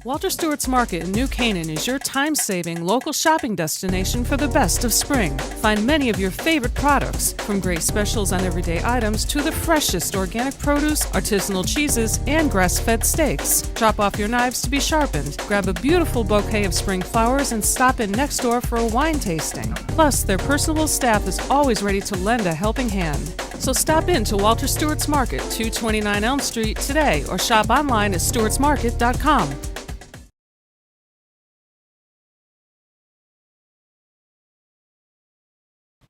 Walter Stewart's Market in New Canaan is your time-saving local shopping destination for the best of spring. Find many of your favorite products, from great specials on everyday items to the freshest organic produce, artisanal cheeses, and grass-fed steaks. Drop off your knives to be sharpened, grab a beautiful bouquet of spring flowers, and stop in next door for a wine tasting. Plus, their personable staff is always ready to lend a helping hand. So stop in to Walter Stewart's Market, 229 Elm Street today, or shop online at stewartsmarket.com.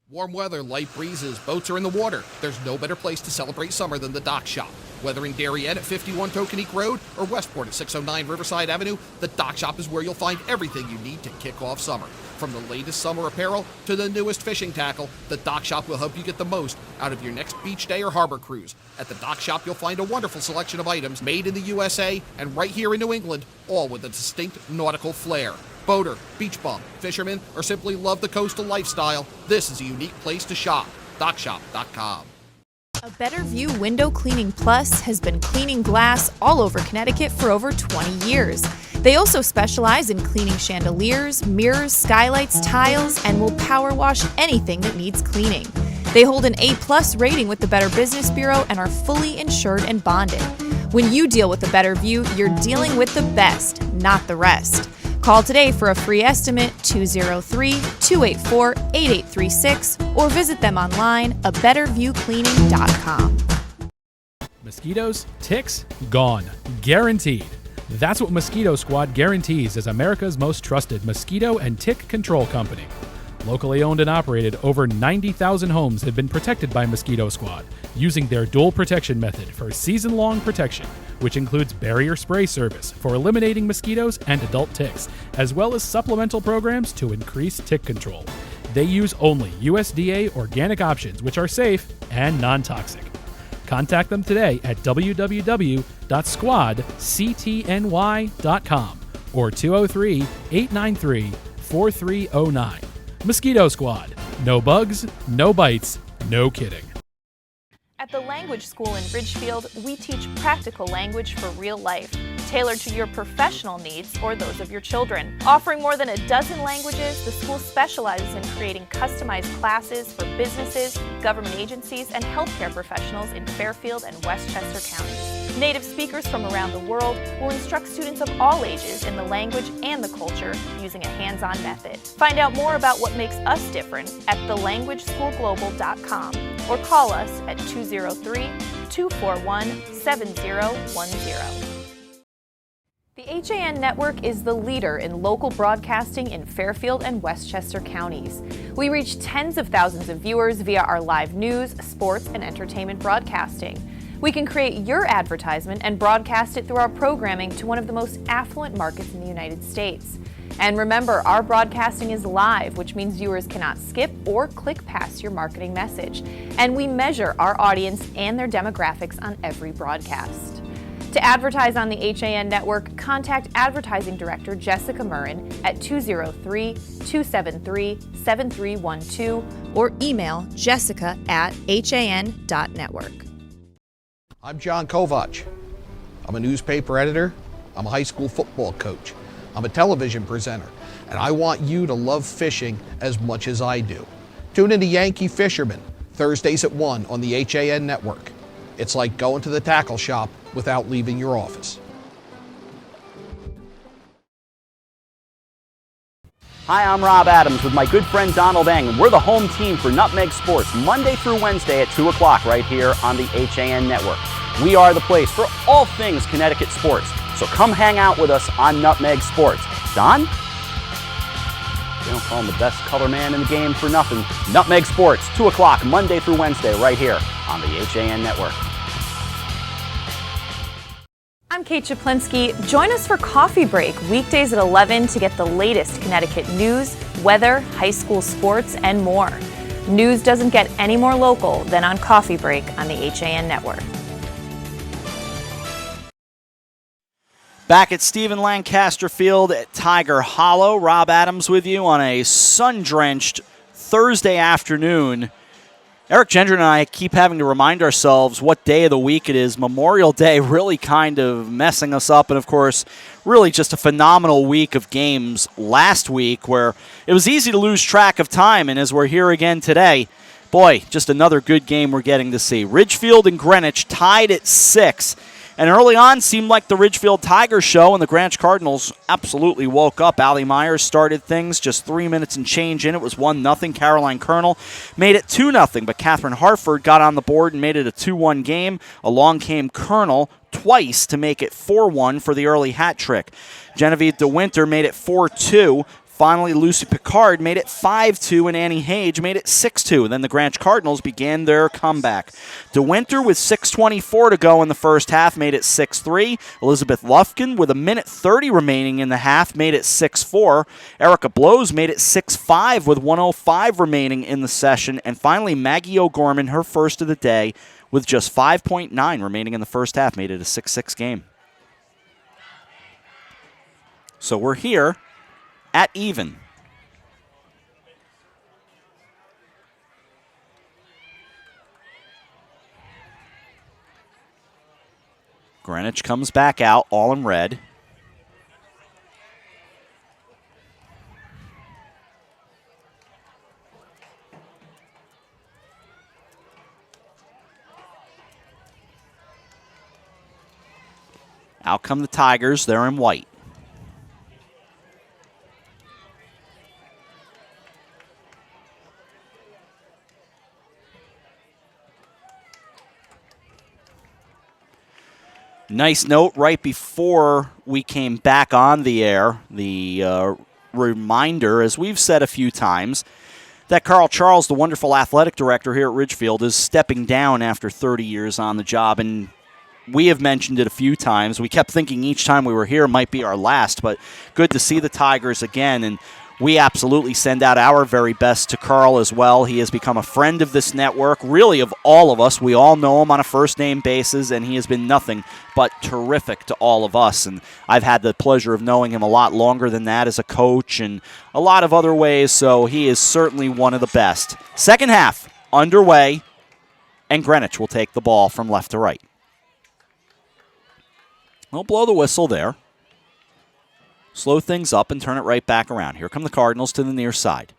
Warm weather, light breezes, boats are in the water. There's no better place to celebrate summer than the Dock Shop. Whether in Darien at 51 Tokenique Road or Westport at 609 Riverside Avenue, the Dock Shop is where you'll find everything you need to kick off summer. From the latest summer apparel to the newest fishing tackle, the Dock Shop will help you get the most out of your next beach day or harbor cruise. At the Dock Shop, you'll find a wonderful selection of items made in the USA and right here in New England, all with a distinct nautical flair. Boater, beach bum, fisherman, or simply love the coastal lifestyle, this is a unique place to shop. DockShop.com. A Better View Window Cleaning Plus has been cleaning glass all over Connecticut for over 20 years. They also specialize in cleaning chandeliers, mirrors, skylights, tiles, and will power wash anything that needs cleaning. They hold an A+ rating with the Better Business Bureau and are fully insured and bonded. When you deal with a Better View, you're dealing with the best, not the rest. Call today for a free estimate, 203-284-8836, or visit them online, abetterviewcleaning.com. Mosquitoes, ticks, gone. Guaranteed. That's what Mosquito Squad guarantees as America's most trusted mosquito and tick control company. Locally owned and operated, over 90,000 homes have been protected by Mosquito Squad using their dual protection method for season-long protection, which includes barrier spray service for eliminating mosquitoes and adult ticks, as well as supplemental programs to increase tick control. They use only USDA organic options, which are safe and non-toxic. Contact them today at www.squadctny.com or 203-893-4309. Mosquito Squad. No bugs, no bites, no kidding. At the Language School in Ridgefield, we teach practical language for real life, tailored to your professional needs or those of your children. Offering more than a dozen languages, the school specializes in creating customized classes for businesses, government agencies, and healthcare professionals in Fairfield and Westchester counties. Native speakers from around the world will instruct students of all ages in the language and the culture using a hands-on method. Find out more about what makes us different at thelanguageschoolglobal.com or call us at 203-241-7010. The HAN Network is the leader in local broadcasting in Fairfield and Westchester counties. We reach tens of thousands of viewers via our live news, sports, and entertainment broadcasting. We can create your advertisement and broadcast it through our programming to one of the most affluent markets in the United States. And remember, our broadcasting is live, which means viewers cannot skip or click past your marketing message. And we measure our audience and their demographics on every broadcast. To advertise on the HAN Network, contact Advertising Director Jessica Murrin at 203-273-7312 or email jessica@han.network. I'm John Kovach. I'm a newspaper editor. I'm a high school football coach. I'm a television presenter, and I want you to love fishing as much as I do. Tune in to Yankee Fisherman, Thursdays at 1 on the HAN Network. It's like going to the tackle shop without leaving your office. Hi, I'm Rob Adams with my good friend Donald Eng, and we're the home team for Nutmeg Sports, Monday through Wednesday at 2 o'clock right here on the HAN Network. We are the place for all things Connecticut sports, so come hang out with us on Nutmeg Sports. Don? They don't call him the best color man in the game for nothing. Nutmeg Sports, 2 o'clock, Monday through Wednesday right here on the HAN Network. I'm Kate Chaplinsky. Join us for Coffee Break, weekdays at 11 to get the latest Connecticut news, weather, high school sports, and more. News doesn't get any more local than on Coffee Break on the HAN Network. Back at Stephen Lancaster Field at Tiger Hollow, Rob Adams with you on a sun-drenched Thursday afternoon. Eric Gendron and I keep having to remind ourselves what day of the week it is. Memorial Day really kind of messing us up, and of course, really just a phenomenal week of games last week where it was easy to lose track of time, and as we're here again today, boy, just another good game we're getting to see. Ridgefield and Greenwich tied at 6. And early on, seemed like the Ridgefield Tigers show, and the Greenwich Cardinals absolutely woke up. Allie Myers started things, just 3 minutes and change in. It was 1-0. Caroline Colonel made it 2-0, but Catherine Hartford got on the board and made it a 2-1 game. Along came Colonel twice to make it 4-1 for the early hat trick. Genevieve DeWinter made it 4-2. Finally, Lucy Picard made it 5-2, and Annie Hage made it 6-2. And then the Greenwich Cardinals began their comeback. DeWinter, with 6:24 to go in the first half, made it 6-3. Elizabeth Lufkin, with 1:30 remaining in the half, made it 6-4. Erica Blows made it 6-5 with 1:05 remaining in the session. And finally, Maggie O'Gorman, her first of the day, with just 5.9 remaining in the first half, made it a 6-6 game. So we're here at even. Greenwich comes back out, all in red. Out come the Tigers, they're in white. Nice note right before we came back on the air, the reminder, as we've said a few times, that Carl Charles, the wonderful athletic director here at Ridgefield, is stepping down after 30 years on the job. And we have mentioned it a few times. We kept thinking each time we were here might be our last, but good to see the Tigers again. And we absolutely send out our very best to Carl as well. He has become a friend of this network, really of all of us. We all know him on a first-name basis, and he has been nothing but terrific to all of us. And I've had the pleasure of knowing him a lot longer than that as a coach and a lot of other ways, so he is certainly one of the best. Second half underway, and Greenwich will take the ball from left to right. We'll blow the whistle there. Slow things up and turn it right back around. Here come the Cardinals to the near side.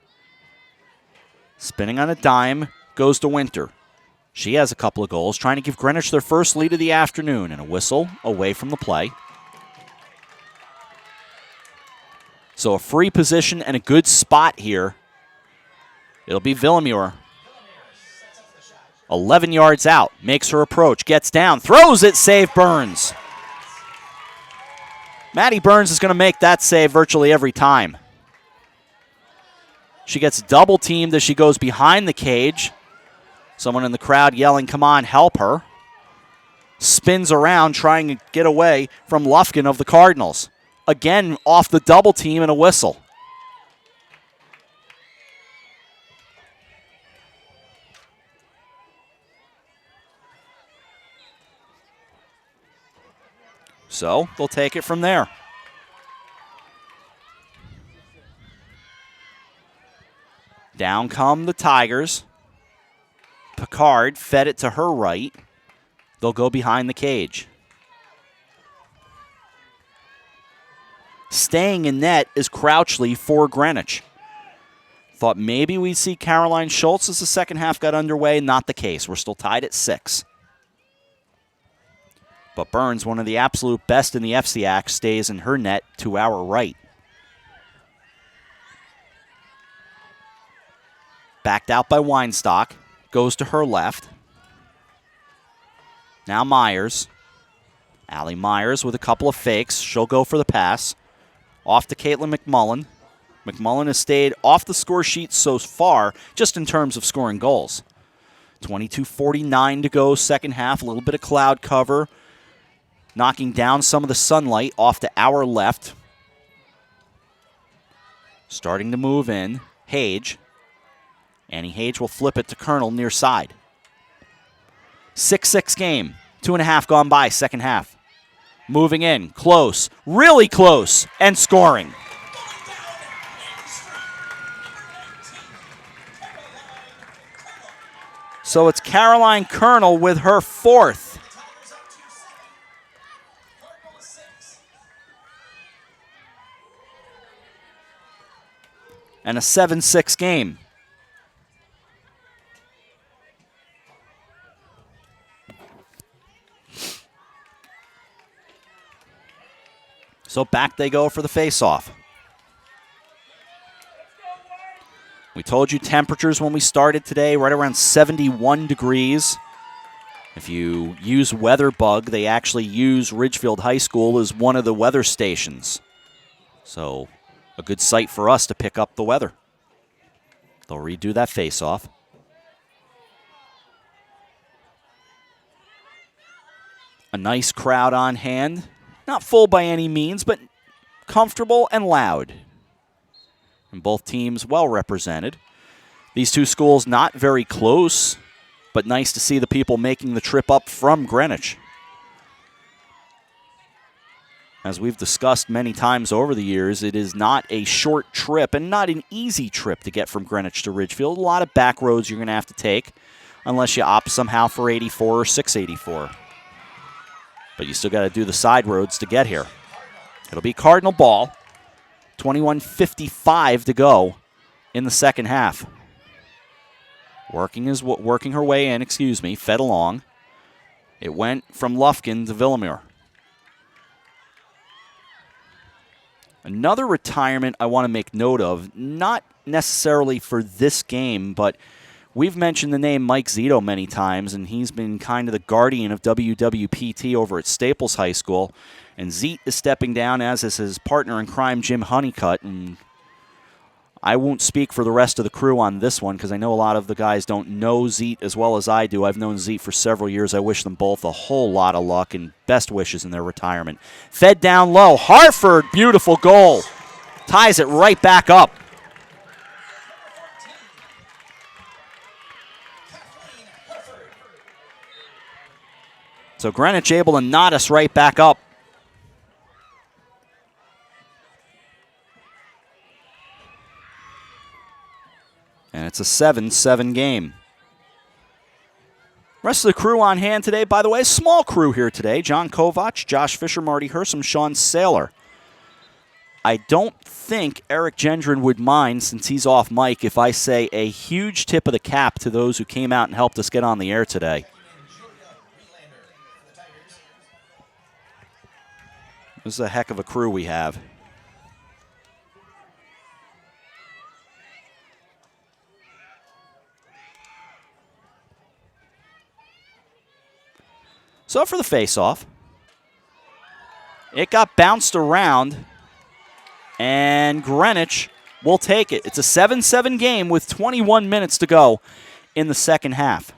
Spinning on a dime goes to Winter. She has a couple of goals, trying to give Greenwich their first lead of the afternoon, and a whistle away from the play. So a free position and a good spot here. It'll be Villamure. 11 yards out, makes her approach, gets down, throws it, save Burns. Maddie Burns is going to make that save virtually every time. She gets double teamed as she goes behind the cage. Someone in the crowd yelling, "Come on, help her." Spins around trying to get away from Lufkin of the Cardinals. Again, off the double team and a whistle. So they'll take it from there. Down come the Tigers. Picard fed it to her right. They'll go behind the cage. Staying in net is Crouchley for Greenwich. Thought maybe we'd see Caroline Schultz as the second half got underway. Not the case. We're still tied at 6. But Burns, one of the absolute best in the FCIAC, stays in her net to our right. Backed out by Weinstock. Goes to her left. Now Myers. Allie Myers with a couple of fakes. She'll go for the pass. Off to Caitlin McMullen. McMullen has stayed off the score sheet so far, just in terms of scoring goals. 22:49 to go, second half. A little bit of cloud cover. Knocking down some of the sunlight off to our left. Starting to move in. Hage. Annie Hage will flip it to Colonel near side. 6-6 game. 2.5 gone by, second half. Moving in. Close. Really close. And scoring. So it's Caroline Colonel with her 4th. And a 7-6 game. So back they go for the face-off. We told you temperatures when we started today, right around 71 degrees. If you use WeatherBug, they actually use Ridgefield High School as one of the weather stations. So a good site for us to pick up the weather. They'll redo that face-off. A nice crowd on hand. Not full by any means, but comfortable and loud. And both teams well represented. These two schools not very close, but nice to see the people making the trip up from Greenwich. As we've discussed many times over the years, it is not a short trip and not an easy trip to get from Greenwich to Ridgefield. A lot of back roads you're going to have to take unless you opt somehow for 84 or 684. But you still got to do the side roads to get here. It'll be Cardinal ball. 21:55 to go in the second half. Working her way in, fed along. It went from Lufkin to Villamure. Another retirement I want to make note of, not necessarily for this game, but we've mentioned the name Mike Zito many times, and he's been kind of the guardian of WWPT over at Staples High School. And Zete is stepping down, as is his partner in crime, Jim Honeycutt. And I won't speak for the rest of the crew on this one because I know a lot of the guys don't know Zete as well as I do. I've known Zete for several years. I wish them both a whole lot of luck and best wishes in their retirement. Fed down low. Hartford, beautiful goal. Ties it right back up. So Greenwich able to knot us right back up. And it's a 7-7 game. Rest of the crew on hand today, by the way, small crew here today. John Kovach, Josh Fisher, Marty Hersom, Sean Saylor. I don't think Eric Gendron would mind, since he's off mic, if I say a huge tip of the cap to those who came out and helped us get on the air today. This is a heck of a crew we have. So for the face-off, it got bounced around, and Greenwich will take it. It's a 7-7 game with 21 minutes to go in the second half.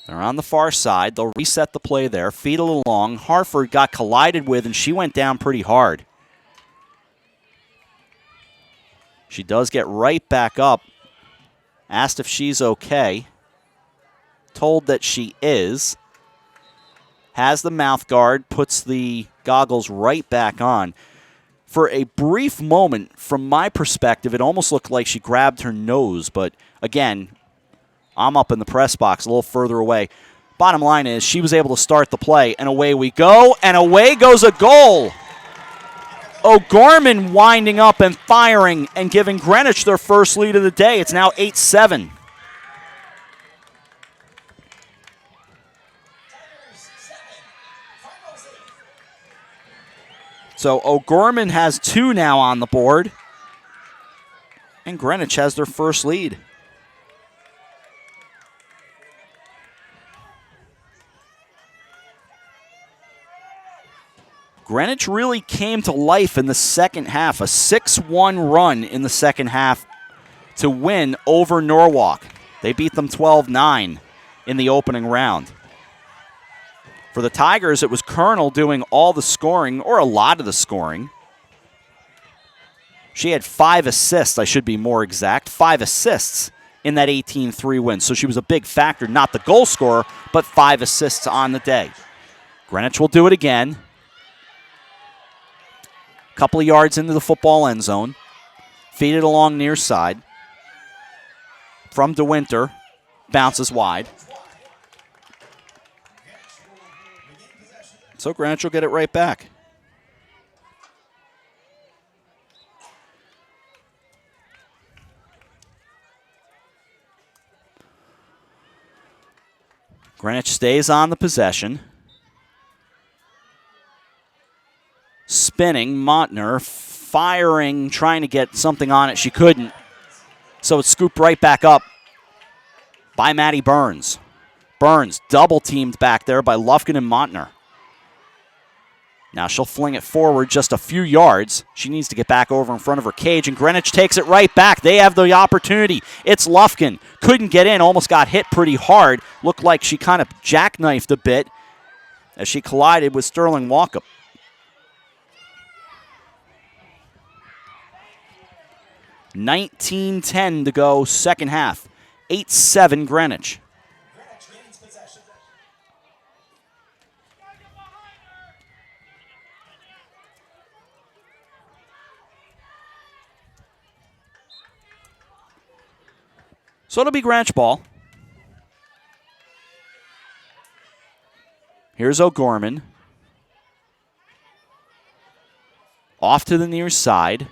They're on the far side. They'll reset the play there, feed it along. Hartford got collided with, and she went down pretty hard. She does get right back up. Asked if she's okay. Told that she is. Has the mouth guard, puts the goggles right back on. For a brief moment, from my perspective, it almost looked like she grabbed her nose. But again, I'm up in the press box a little further away. Bottom line is she was able to start the play, and away we go, and away goes a goal. O'Gorman winding up and firing and giving Greenwich their first lead of the day. It's now 8-7. So O'Gorman has 2 now on the board, and Greenwich has their first lead. Greenwich really came to life in the second half, a 6-1 run in the second half to win over Norwalk. They beat them 12-9 in the opening round. For the Tigers, it was Colonel doing all the scoring, or a lot of the scoring. She had 5 assists, I should be more exact, 5 assists in that 18-3 win. So she was a big factor, not the goal scorer, but 5 assists on the day. Greenwich will do it again. Couple of yards into the football end zone. Feed it along near side. From DeWinter. Bounces wide. So Greenwich will get it right back. Greenwich stays on the possession. Spinning, Montner firing, trying to get something on it. She couldn't. So it's scooped right back up by Maddie Burns. Burns double-teamed back there by Lufkin and Montner. Now she'll fling it forward just a few yards. She needs to get back over in front of her cage, and Greenwich takes it right back. They have the opportunity. It's Lufkin. Couldn't get in, almost got hit pretty hard. Looked like she kind of jackknifed a bit as she collided with Sterling Walkup. $19:10 to go, second half. 8-7 Greenwich. So it'll be Greenwich ball. Here's O'Gorman. Off to the near side.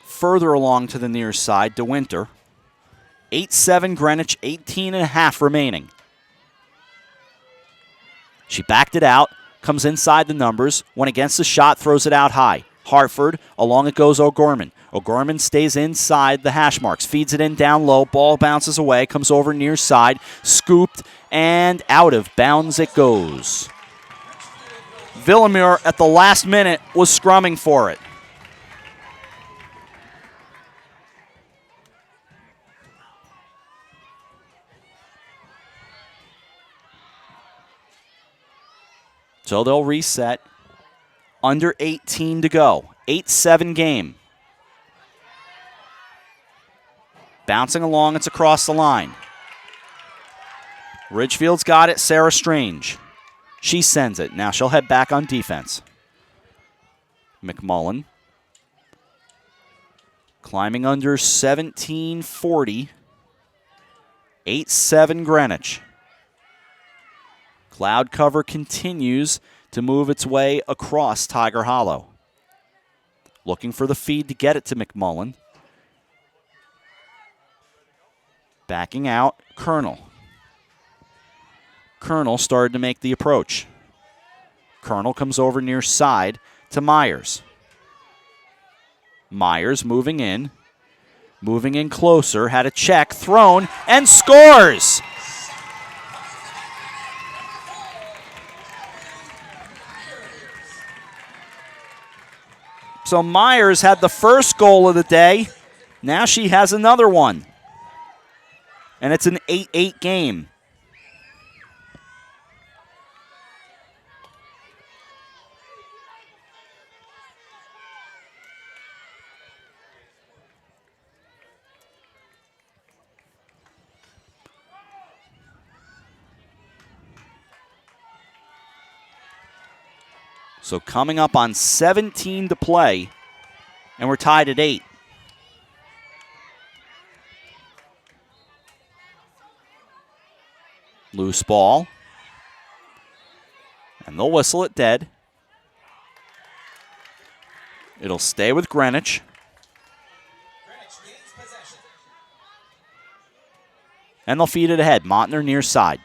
Further along to the near side, DeWinter. 8-7 Greenwich, 18.5 remaining. She backed it out, comes inside the numbers, went against the shot, throws it out high. Hartford, along it goes O'Gorman. O'Gorman stays inside the hash marks, feeds it in down low, ball bounces away, comes over near side, scooped, and out of bounds it goes. Villamure at the last minute was scrumming for it. So they'll reset. Under 18 to go. 8-7 game. Bouncing along, it's across the line. Ridgefield's got it, Sarah Strange. She sends it. Now she'll head back on defense. McMullen. Climbing under 17:40. 8-7 Greenwich. Cloud cover continues to move its way across Tiger Hollow. Looking for the feed to get it to McMullen. Backing out, Colonel. Colonel started to make the approach. Colonel comes over near side to Myers. Myers moving in closer, had a check, thrown, and scores! So Myers had the first goal of the day. Now she has another one. And it's an 8-8 game. So coming up on 17 to play, and we're tied at 8. Loose ball. And they'll whistle it dead. It'll stay with Greenwich. And they'll feed it ahead. Montner near side.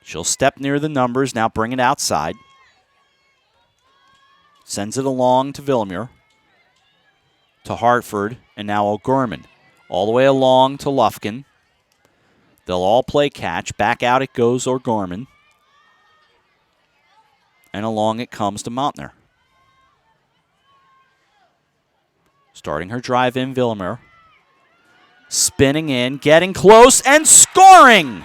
She'll step near the numbers, now bring it outside. Sends it along to Villamure. To Hartford, and now O'Gorman. All the way along to Lufkin. They'll all play catch. Back out it goes O'Gorman. And along it comes to Montner. Starting her drive in, Villamure. Spinning in, getting close, and scoring!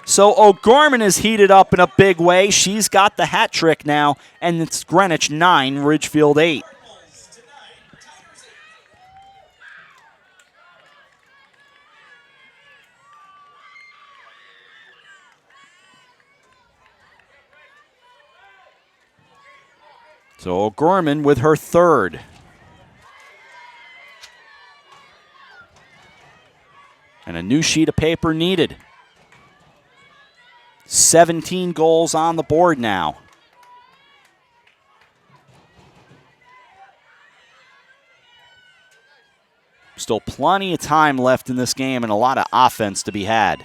So O'Gorman is heated up in a big way. She's got the hat trick now, and it's Greenwich 9, Ridgefield 8. So O'Gorman with her third. And a new sheet of paper needed. 17 goals on the board now. Still plenty of time left in this game and a lot of offense to be had.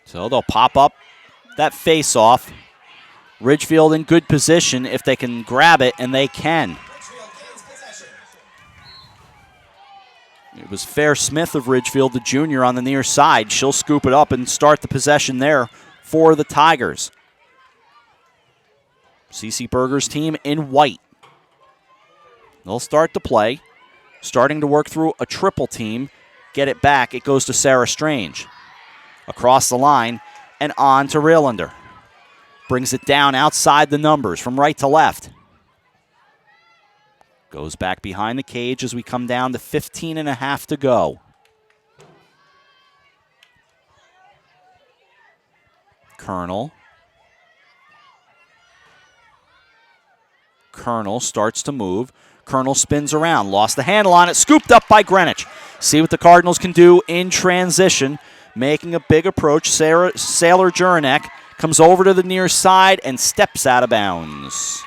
So they'll pop up that face-off. Ridgefield in good position if they can grab it, and they can. It was Fair Smith of Ridgefield, the junior, on the near side. She'll scoop it up and start the possession there for the Tigers. CC Berger's team in white. They'll start to play. Starting to work through a triple team. Get it back. It goes to Sarah Strange. Across the line and on to Realander. Brings it down outside the numbers from right to left. Goes back behind the cage as we come down to 15.5 to go. Colonel starts to move. Colonel spins around, lost the handle on it, scooped up by Greenwich. See what the Cardinals can do in transition. Making a big approach, Sailor Juranek comes over to the near side and steps out of bounds.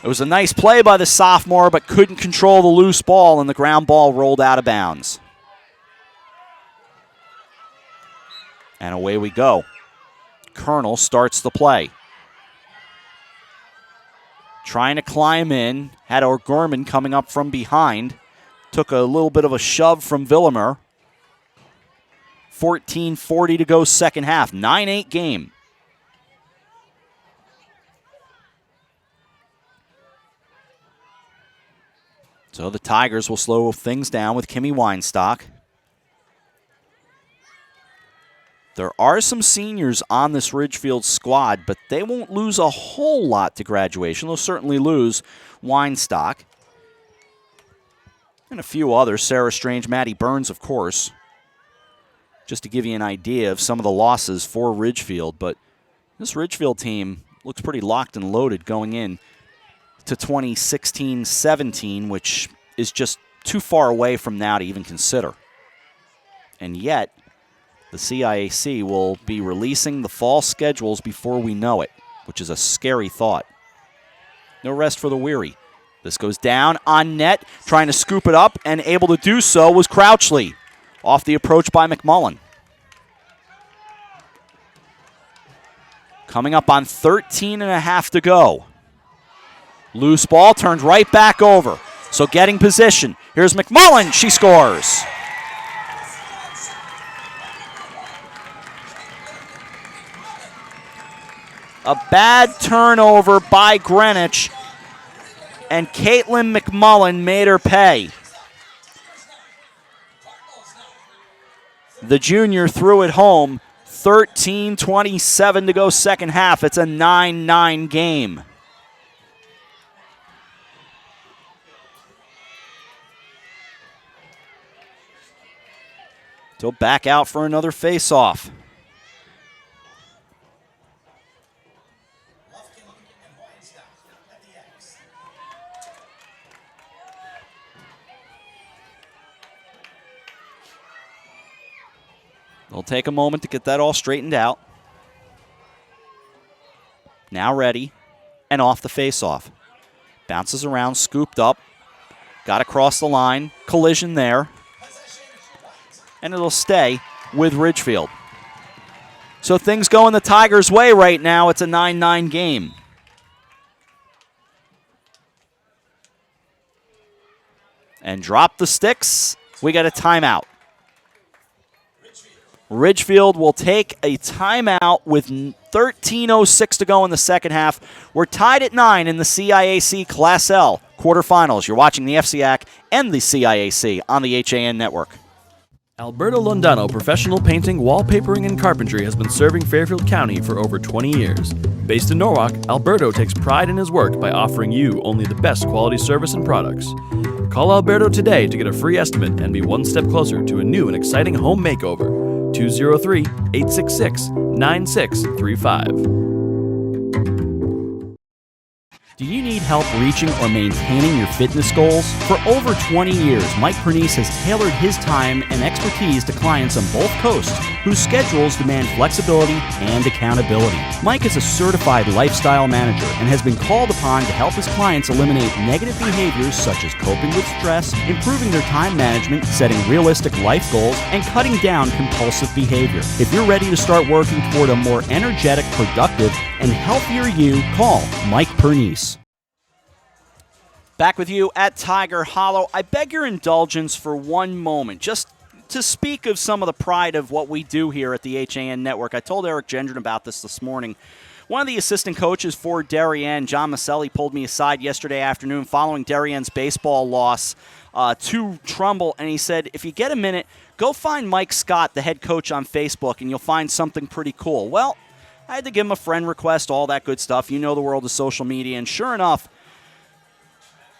It was a nice play by the sophomore, but couldn't control the loose ball, and the ground ball rolled out of bounds. And away we go. Colonel starts the play. Trying to climb in. Had O'Gorman coming up from behind. Took a little bit of a shove from Villemer. 14:40 to go second half. 9-8 game. So the Tigers will slow things down with Kimmy Weinstock. There are some seniors on this Ridgefield squad, but they won't lose a whole lot to graduation. They'll certainly lose Weinstock. And a few others, Sarah Strange, Maddie Burns, of course. Just to give you an idea of some of the losses for Ridgefield. But this Ridgefield team looks pretty locked and loaded going in to 2016-17, which is just too far away from now to even consider. And yet, the CIAC will be releasing the fall schedules before we know it, which is a scary thought. No rest for the weary. This goes down on net, trying to scoop it up, and able to do so was Crouchley. Off the approach by McMullen. Coming up on 13.5 to go. Loose ball turned right back over. So getting position. Here's McMullen. She scores. A bad turnover by Greenwich, and Caitlin McMullen made her pay. The junior threw it home. 13:27 to go second half. It's a 9-9 game. So back out for another face-off. They'll take a moment to get that all straightened out. Now ready, and off the face-off. Bounces around, scooped up, got across the line, collision there, and it'll stay with Ridgefield. So things going the Tigers' way right now. It's a 9-9 game. And drop the sticks. We got a timeout. Ridgefield will take a timeout with 13:06 to go in the second half. We're tied at 9 in the CIAC Class L quarterfinals. You're watching the FCIAC and the CIAC on the HAN network. Alberto Londano Professional Painting, Wallpapering, and Carpentry has been serving Fairfield County for over 20 years. Based in Norwalk, Alberto takes pride in his work by offering you only the best quality service and products. Call Alberto today to get a free estimate and be one step closer to a new and exciting home makeover. 203-866-9635. Do you need help reaching or maintaining your fitness goals? For over 20 years, Mike Pernice has tailored his time and expertise to clients on both coasts whose schedules demand flexibility and accountability. Mike is a certified lifestyle manager and has been called upon to help his clients eliminate negative behaviors such as coping with stress, improving their time management, setting realistic life goals, and cutting down compulsive behavior. If you're ready to start working toward a more energetic, productive, and healthier you, call Mike Pernice. Back with you at Tiger Hollow. I beg your indulgence for one moment, just to speak of some of the pride of what we do here at the HAN Network. I told Eric Gendron about this morning. One of the assistant coaches for Darien, John Maselli, pulled me aside yesterday afternoon following Darien's baseball loss to Trumbull, and he said, if you get a minute, go find Mike Scott, the head coach, on Facebook, and you'll find something pretty cool. Well, I had to give him a friend request, all that good stuff. You know the world of social media, and sure enough,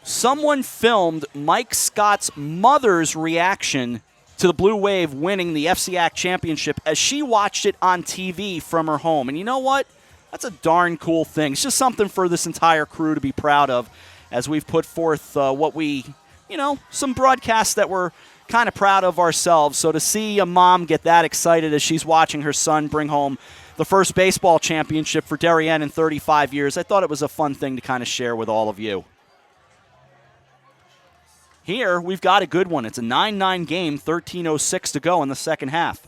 someone filmed Mike Scott's mother's reaction to the Blue Wave winning the FCIAC championship as she watched it on TV from her home. And you know what? That's a darn cool thing. It's just something for this entire crew to be proud of as we've put forth some broadcasts that we're kind of proud of ourselves. So to see a mom get that excited as she's watching her son bring home the first baseball championship for Darien in 35 years, I thought it was a fun thing to kind of share with all of you. Here, we've got a good one. It's a 9-9 game, 13:06 to go in the second half.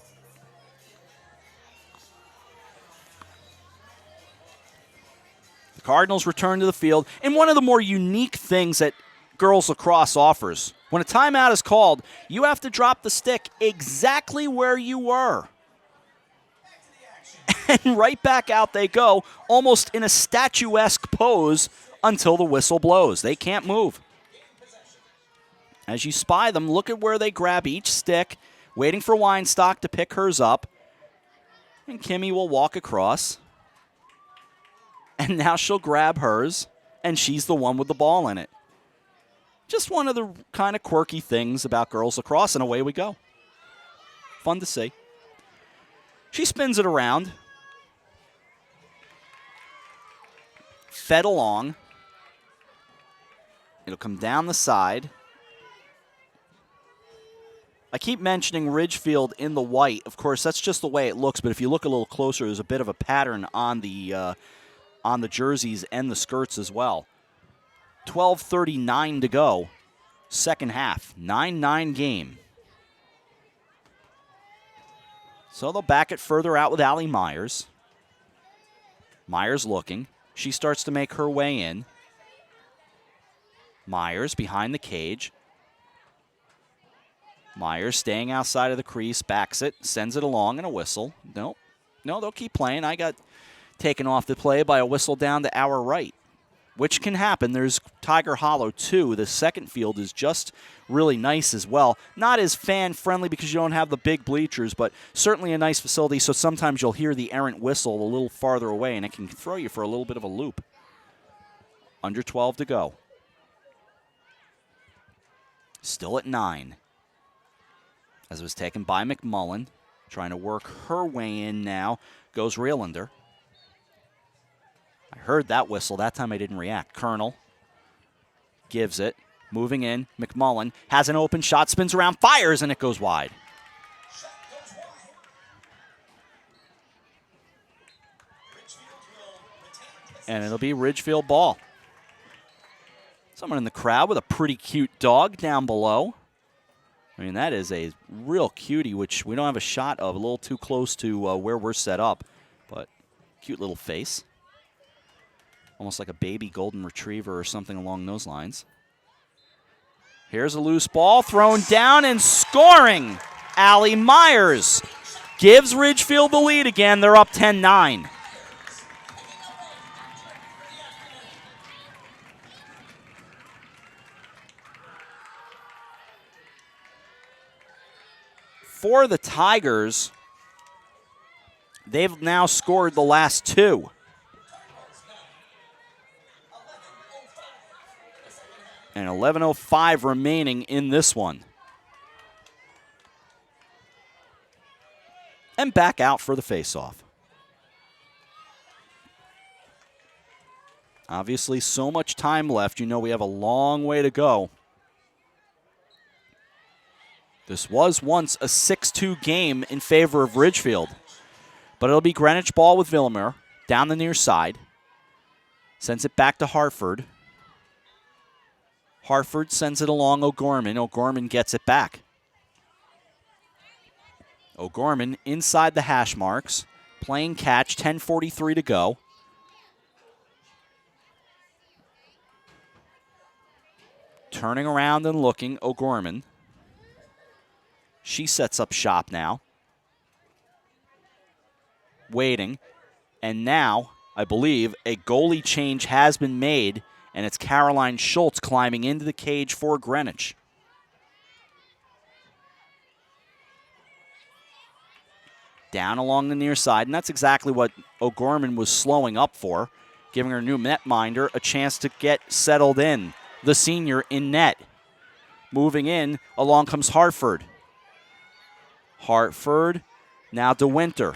The Cardinals return to the field, and one of the more unique things that girls lacrosse offers, when a timeout is called, you have to drop the stick exactly where you were. And right back out they go, almost in a statuesque pose until the whistle blows. They can't move. As you spy them, look at where they grab each stick, waiting for Weinstock to pick hers up. And Kimmy will walk across. And now she'll grab hers, and she's the one with the ball in it. Just one of the kind of quirky things about girls lacrosse, and away we go. Fun to see. She spins it around. Fed along. It'll come down the side. I keep mentioning Ridgefield in the white. Of course, that's just the way it looks, but if you look a little closer, there's a bit of a pattern on the jerseys and the skirts as well. 12:39 to go, second half, 9-9 game. So they'll back it further out with Allie Myers. Myers looking. She starts to make her way in. Myers behind the cage. Myers staying outside of the crease, backs it, sends it along, and a whistle. No, they'll keep playing. I got taken off the play by a whistle down to our right, which can happen. There's Tiger Hollow, too. The second field is just really nice as well. Not as fan-friendly because you don't have the big bleachers, but certainly a nice facility, so sometimes you'll hear the errant whistle a little farther away, and it can throw you for a little bit of a loop. Under 12 to go. Still at 9. As it was taken by McMullen. Trying to work her way in now. Goes Realander. I heard that whistle. That time I didn't react. Colonel gives it. Moving in. McMullen has an open shot. Spins around. Fires, and it goes wide. And it'll be Ridgefield ball. Someone in the crowd with a pretty cute dog down below. I mean, that is a real cutie, which we don't have a shot of. A little too close to where we're set up. But cute little face. Almost like a baby golden retriever or something along those lines. Here's a loose ball thrown down and scoring. Allie Myers gives Ridgefield the lead again. They're up 10-9. For the Tigers, they've now scored the last two. And 11:05 remaining in this one. And back out for the faceoff. Obviously, so much time left. You know we have a long way to go. This was once a 6-2 game in favor of Ridgefield. But it'll be Greenwich ball with Villamere down the near side. Sends it back to Hartford. Hartford sends it along O'Gorman. O'Gorman gets it back. O'Gorman inside the hash marks. Playing catch, 10:43 to go. Turning around and looking, O'Gorman. She sets up shop now. Waiting. And now, I believe, a goalie change has been made, and it's Caroline Schultz climbing into the cage for Greenwich. Down along the near side, and that's exactly what O'Gorman was slowing up for, giving her new netminder a chance to get settled in. The senior in net. Moving in, along comes Hartford. Hartford, now DeWinter.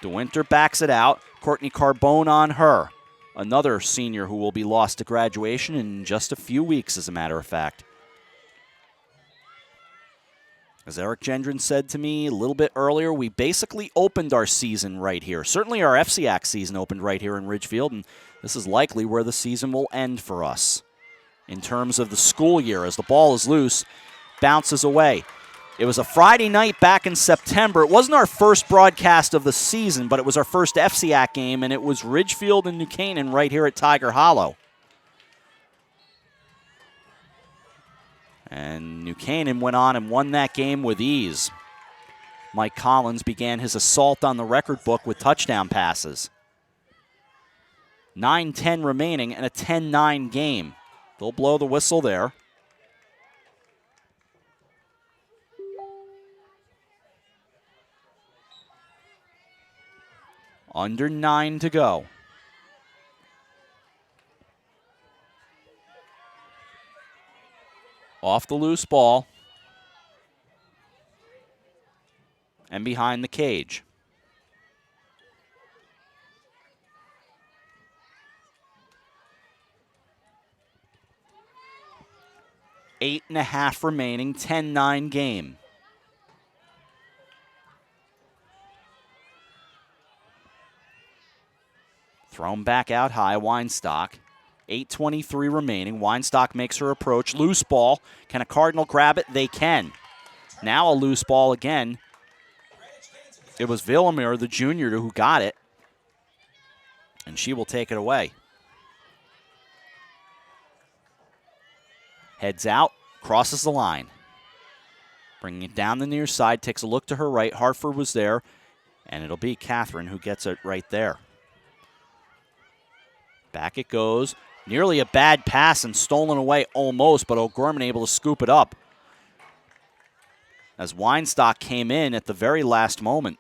DeWinter backs it out. Courtney Carbone on her. Another senior who will be lost to graduation in just a few weeks, as a matter of fact. As Eric Gendron said to me a little bit earlier, we basically opened our season right here. Certainly our FCIAC season opened right here in Ridgefield, and this is likely where the season will end for us. In terms of the school year, as the ball is loose, bounces away. It was a Friday night back in September. It wasn't our first broadcast of the season, but it was our first FCIAC game, and it was Ridgefield and New Canaan right here at Tiger Hollow. And New Canaan went on and won that game with ease. Mike Collins began his assault on the record book with touchdown passes. 9:10 remaining and a 10-9 game. They'll blow the whistle there. Under 9 to go. Off the loose ball. And behind the cage. Eight and a half remaining, 10-9 game. Thrown back out high, Weinstock. 8:23 remaining. Weinstock makes her approach. Loose ball. Can a Cardinal grab it? They can. Now a loose ball again. It was Villamere, the junior, who got it. And she will take it away. Heads out, crosses the line. Bringing it down the near side, takes a look to her right. Hartford was there, and it'll be Catherine who gets it right there. Back it goes. Nearly a bad pass and stolen away almost, but O'Gorman able to scoop it up. As Weinstock came in at the very last moment.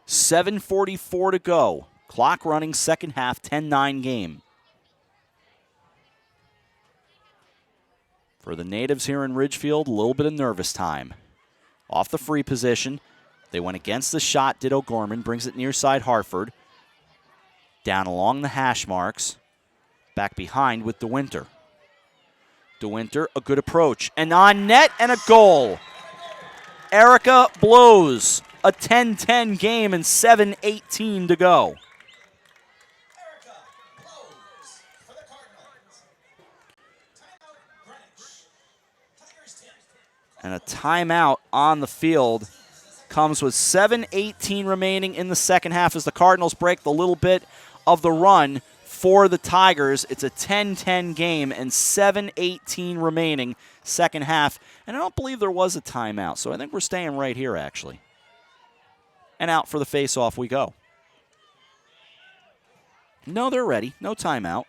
7:44 to go. Clock running, second half, 10-9 game. For the natives here in Ridgefield, a little bit of nervous time. Off the free position. They went against the shot, did O'Gorman. Brings it near side Hartford. Down along the hash marks. Back behind with DeWinter. DeWinter, a good approach. And on net and a goal. Erica blows a 10-10 game and 7:18 to go. And a timeout on the field comes with 7:18 remaining in the second half as the Cardinals break the little bit of the run for the Tigers. It's a 10-10 game and 7:18 remaining second half. And I don't believe there was a timeout, so I think we're staying right here, actually. And out for the face-off we go. No, they're ready. No timeout.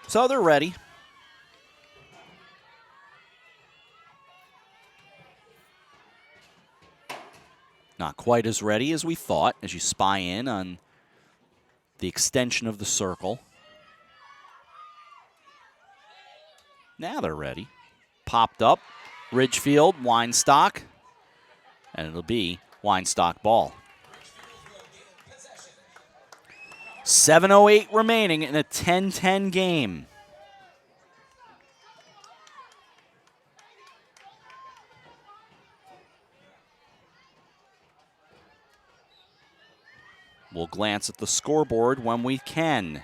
So they're ready. Not quite as ready as we thought as you spy in on the extension of the circle. Now they're ready. Popped up. Ridgefield, Weinstock. And it'll be Weinstock ball. 7:08 remaining in a 10-10 game. We'll glance at the scoreboard when we can.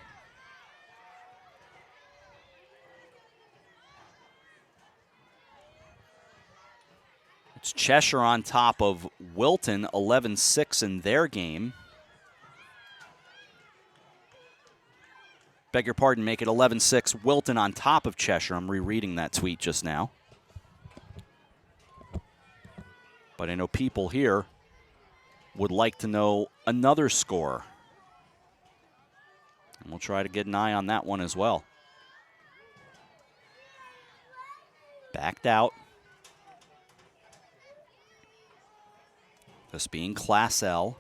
It's Cheshire on top of Wilton, 11-6 in their game. Beg your pardon, make it 11-6. Wilton on top of Cheshire. I'm rereading that tweet just now. But I know people here would like to know another score. And we'll try to get an eye on that one as well. Backed out. This being Class L.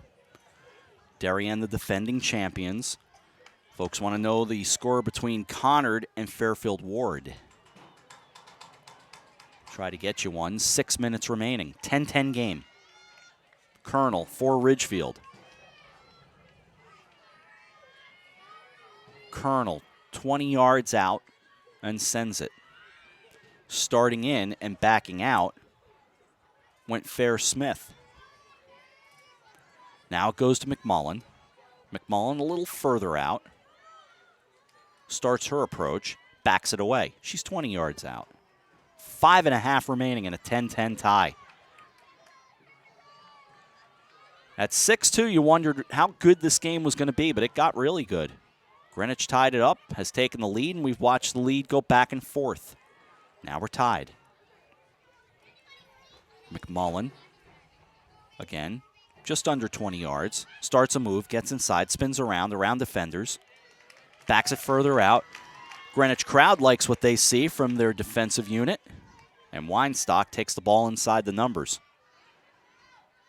Darien, the defending champions. Folks want to know the score between Conard and Fairfield Ward. Try to get you one. 6 minutes remaining. 10-10 game. Colonel for Ridgefield. Colonel 20 yards out and sends it. Starting in and backing out went Fair Smith. Now it goes to McMullen. McMullen a little further out. Starts her approach, backs it away. She's 20 yards out. 5.5 remaining in a 10-10 tie. At 6-2, you wondered how good this game was going to be, but it got really good. Greenwich tied it up, has taken the lead, and we've watched the lead go back and forth. Now we're tied. McMullen, again, just under 20 yards. Starts a move, gets inside, spins around defenders. Backs it further out. Greenwich crowd likes what they see from their defensive unit. And Weinstock takes the ball inside the numbers.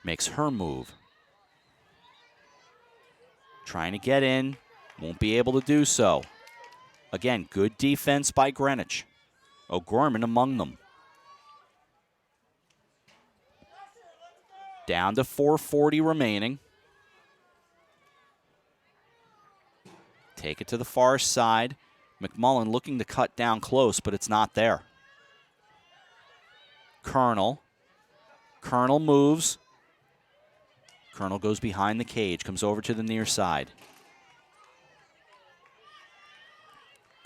Makes her move. Trying to get in. Won't be able to do so. Again, good defense by Greenwich. O'Gorman among them. Down to 4:40 remaining. Take it to the far side. McMullen looking to cut down close, but it's not there. Colonel. Colonel moves. Colonel goes behind the cage, comes over to the near side.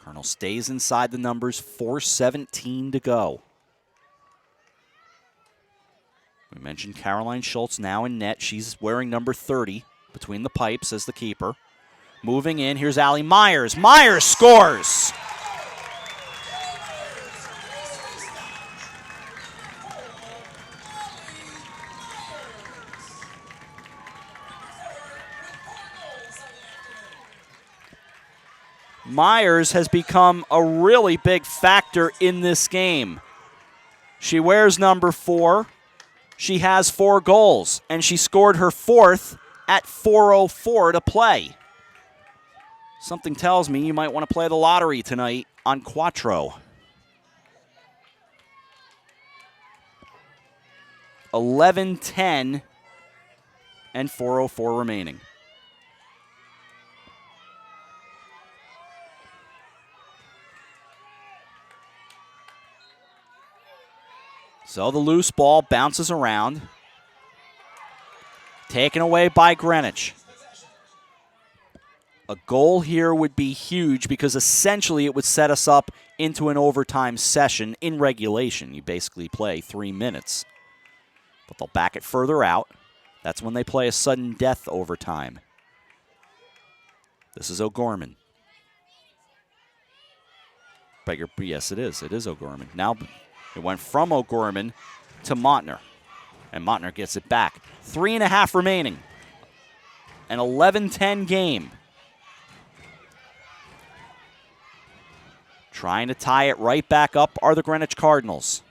Colonel stays inside the numbers, 4:17 to go. We mentioned Caroline Schultz now in net. She's wearing number 30 between the pipes as the keeper. Moving in, here's Allie Myers. Myers scores! Myers has become a really big factor in this game. She wears number 4. She has 4 goals, and she scored her 4th at 4:04 to play. Something tells me you might want to play the lottery tonight on Quattro. 11-10 and 4:04 remaining. So the loose ball bounces around. Taken away by Greenwich. A goal here would be huge because essentially it would set us up into an overtime session in regulation. You basically play 3 minutes. But they'll back it further out. That's when they play a sudden death overtime. This is O'Gorman. Yes, it is. It is O'Gorman. Now it went from O'Gorman to Montner. And Montner gets it back. 3.5 remaining. An 11-10 game. Trying to tie it right back up are the Greenwich Cardinals.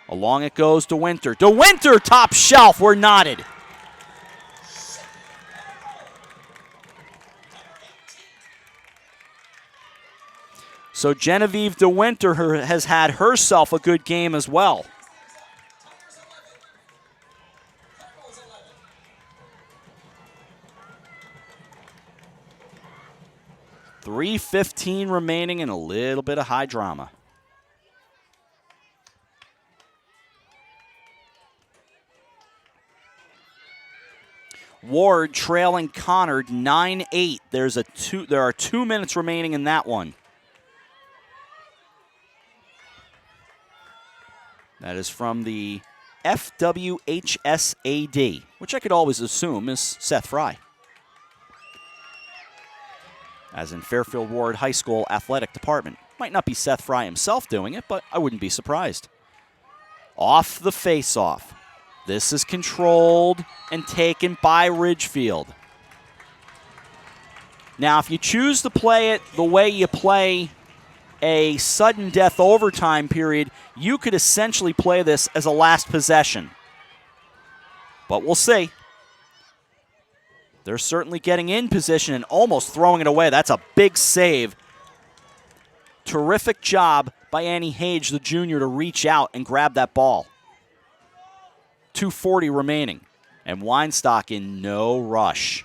Along it goes to Winter. DeWinter, top shelf. We're knotted. So Genevieve DeWinter has had herself a good game as well. 3:15 remaining and a little bit of high drama. Ward trailing Connard 9-8. There are 2 minutes remaining in that one. That is from the FWHSAD, which I could always assume is Seth Fry. As in Fairfield Ward High School Athletic Department. Might not be Seth Fry himself doing it, but I wouldn't be surprised. Off the face-off. This is controlled and taken by Ridgefield. Now, if you choose to play it the way you play a sudden death overtime period, you could essentially play this as a last possession. But we'll see. They're certainly getting in position and almost throwing it away. That's a big save. Terrific job by Annie Hage, the junior, to reach out and grab that ball. 2:40 remaining, and Weinstock in no rush.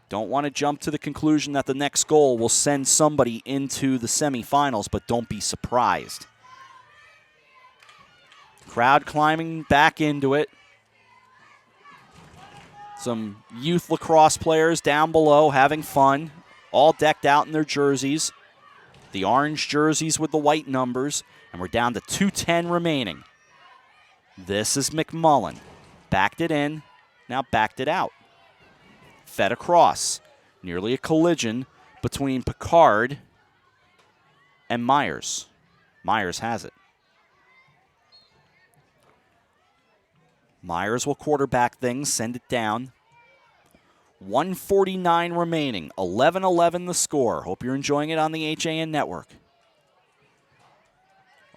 Don't want to jump to the conclusion that the next goal will send somebody into the semifinals, but don't be surprised. Crowd climbing back into it. Some youth lacrosse players down below having fun, all decked out in their jerseys. The orange jerseys with the white numbers, and we're down to 2:10 remaining. This is McMullen. Backed it in, now backed it out. Fed across. Nearly a collision between Picard and Myers. Myers has it. Myers will quarterback things, send it down. 1:49 remaining, 11-11 the score. Hope you're enjoying it on the HAN network.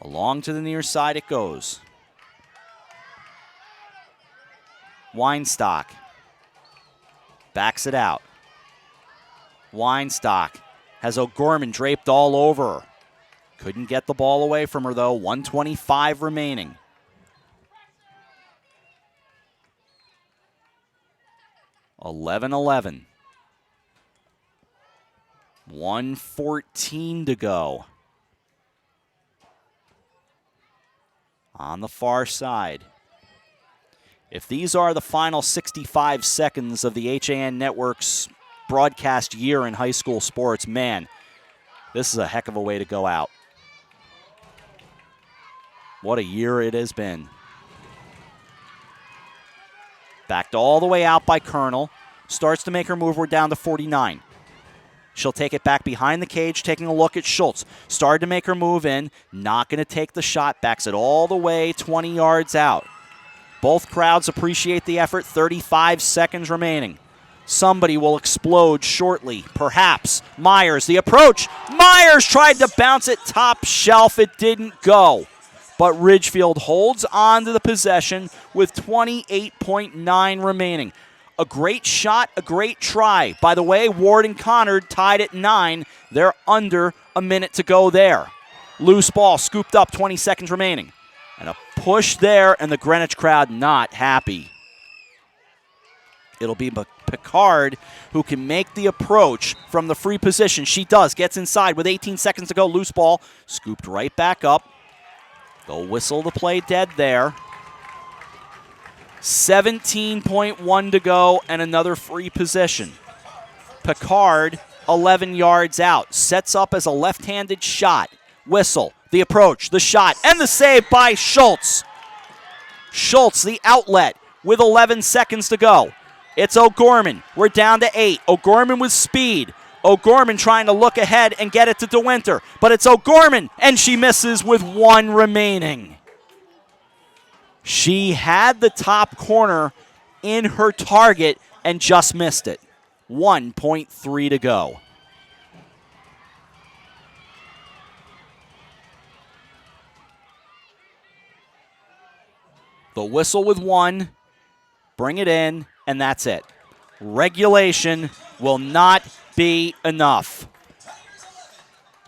Along to the near side it goes. Weinstock backs it out. Weinstock has O'Gorman draped all over her. Couldn't get the ball away from her, though. 1:25 remaining. (11-11). 1:14 to go. On the far side. If these are the final 65 seconds of the HAN Network's broadcast year in high school sports, man, this is a heck of a way to go out. What a year it has been. Backed all the way out by Colonel. Starts to make her move. We're down to 49. She'll take it back behind the cage, taking a look at Schultz. Started to make her move in. Not going to take the shot. Backs it all the way 20 yards out. Both crowds appreciate the effort. 35 seconds remaining. Somebody will explode shortly. Perhaps Myers. The approach. Myers tried to bounce it top shelf. It didn't go. But Ridgefield holds on to the possession with 28.9 remaining. A great shot, a great try. By the way, Ward and Connard tied at 9. They're under a minute to go there. Loose ball scooped up, 20 seconds remaining. And a push there, and the Greenwich crowd not happy. It'll be Picard who can make the approach from the free position. She does, gets inside with 18 seconds to go. Loose ball, scooped right back up. They'll whistle the play dead there. 17.1 to go and another free position. Picard, 11 yards out. Sets up as a left-handed shot. Whistle, the approach, the shot, and the save by Schultz. Schultz, the outlet, with 11 seconds to go. It's O'Gorman. We're down to 8. O'Gorman with speed. O'Gorman trying to look ahead and get it to DeWinter. But it's O'Gorman, and she misses with 1 remaining. She had the top corner in her target and just missed it. 1.3 to go. The whistle with 1. Bring it in, and that's it. Regulation will not be enough.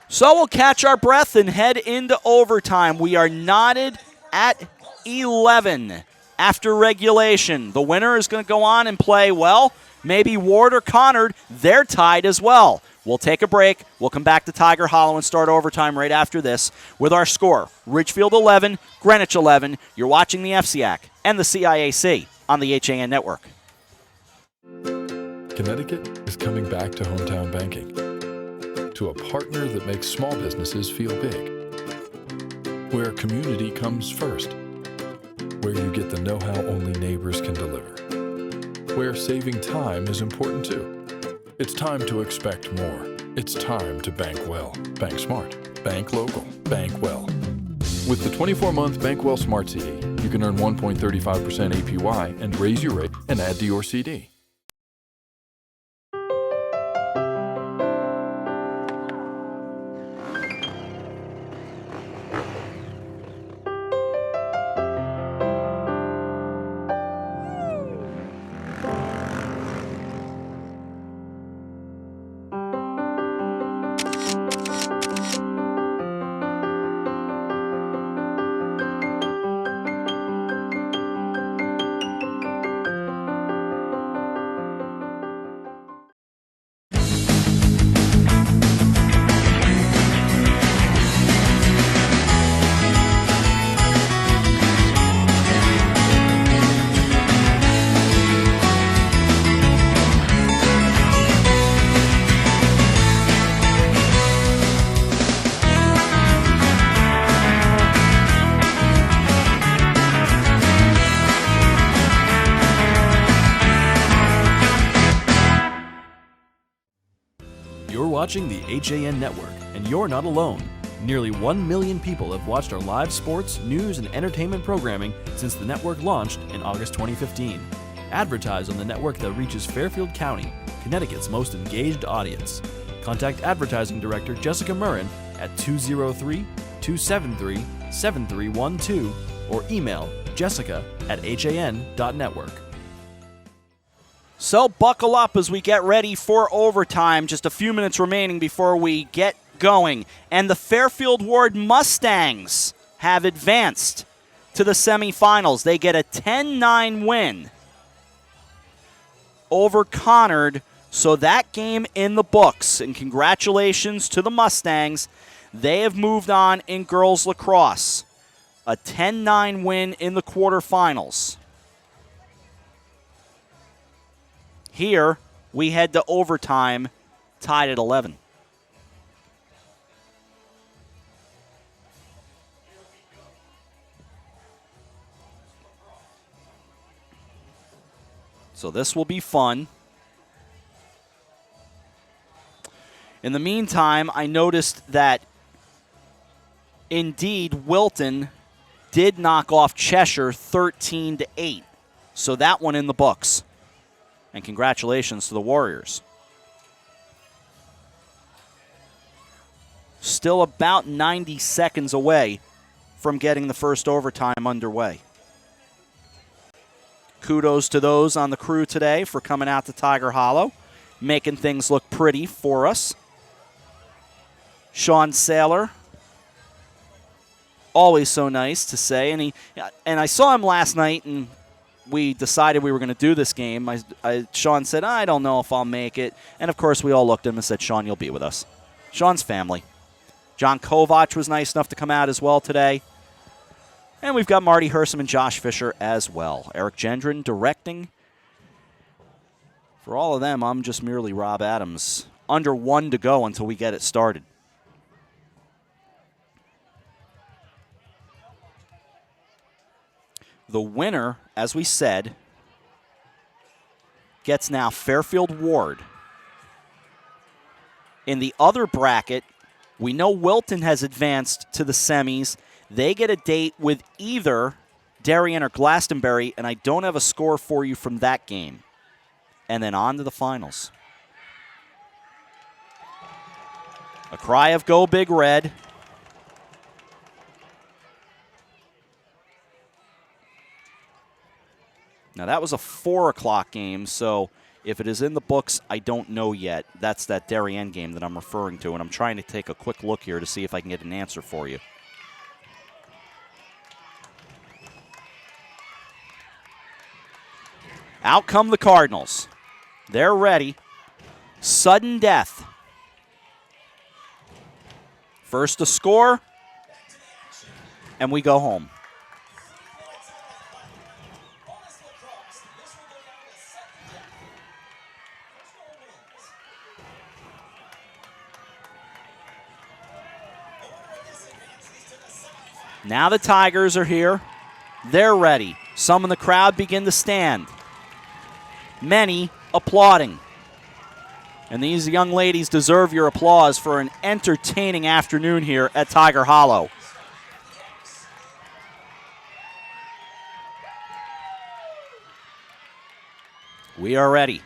So we'll catch our breath and head into overtime. We are knotted at 11 after regulation. The winner is going to go on and play, well, maybe Ward or Conard. They're tied as well. We'll take a break. We'll come back to Tiger Hollow and start overtime right after this with our score. Ridgefield 11, Greenwich 11. You're watching the FCIAC and the CIAC on the HAN Network. Connecticut is coming back to hometown banking, to a partner that makes small businesses feel big, where community comes first, where you get the know-how only neighbors can deliver, where saving time is important too. It's time to expect more. It's time to bank well, bank smart, bank local, bank well. With the 24-month Bank Well Smart CD, you can earn 1.35% APY and raise your rate and add to your CD. Watching the HAN Network, and you're not alone. Nearly 1 million people have watched our live sports, news, and entertainment programming since the network launched in August 2015. Advertise on the network that reaches Fairfield County, Connecticut's most engaged audience. Contact Advertising Director Jessica Murrin at 203-273-7312 or email jessica@han.network. So buckle up as we get ready for overtime. Just a few minutes remaining before we get going. And the Fairfield Ward Mustangs have advanced to the semifinals. They get a 10-9 win over Conard. So that game in the books. And congratulations to the Mustangs. They have moved on in girls lacrosse. A 10-9 win in the quarterfinals. Here, we head to overtime, tied at 11. So this will be fun. In the meantime, I noticed that, indeed, Wilton did knock off Cheshire 13-8. So that one in the books. And congratulations to the Warriors. Still about 90 seconds away from getting the first overtime underway. Kudos to those on the crew today for coming out to Tiger Hollow, making things look pretty for us. Sean Saylor, always so nice to say. And I saw him last night, and we decided we were going to do this game. Sean said, I don't know if I'll make it. And, of course, we all looked at him and said, Sean, you'll be with us. Sean's family. John Kovach was nice enough to come out as well today. And we've got Marty Hersom and Josh Fisher as well. Eric Gendron directing. For all of them, I'm just merely Rob Adams. Under 1 to go until we get it started. The winner, as we said, gets now Fairfield Ward. In the other bracket, we know Wilton has advanced to the semis. They get a date with either Darien or Glastonbury, and I don't have a score for you from that game. And then on to the finals. A cry of Go Big Red. Now, that was a 4 o'clock game, so if it is in the books, I don't know yet. That's that Darien game that I'm referring to, and I'm trying to take a quick look here to see if I can get an answer for you. Out come the Cardinals. They're ready. Sudden death. First to score, and we go home. Now the Tigers are here. They're ready. Some in the crowd begin to stand. Many applauding. And these young ladies deserve your applause for an entertaining afternoon here at Tiger Hollow. We are ready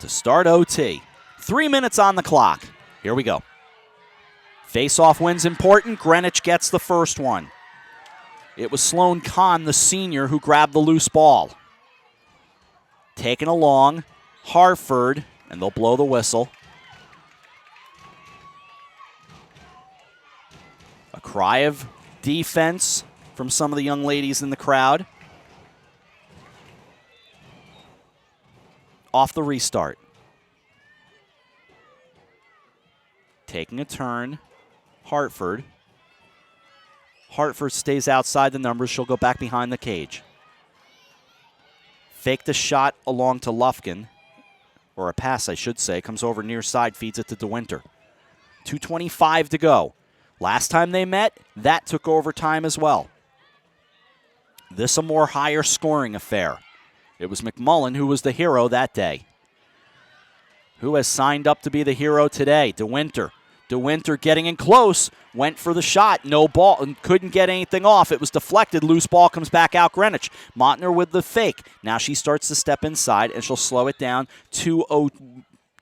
to start OT. 3 minutes on the clock. Here we go. Face-off win's important. Greenwich gets the first one. It was Sloan Kahn, the senior, who grabbed the loose ball. Taken along, Hartford, and they'll blow the whistle. A cry of defense from some of the young ladies in the crowd. Off the restart. Taking a turn, Hartford. Hartford stays outside the numbers. She'll go back behind the cage. Fake the shot along to Lufkin, or a pass, I should say. Comes over near side, feeds it to DeWinter. 2:25 to go. Last time they met, that took overtime as well. This a more higher scoring affair. It was McMullen who was the hero that day. Who has signed up to be the hero today? DeWinter. DeWinter getting in close, went for the shot, no ball, and couldn't get anything off. It was deflected, loose ball comes back out Greenwich. Montner with the fake. Now she starts to step inside, and she'll slow it down. 2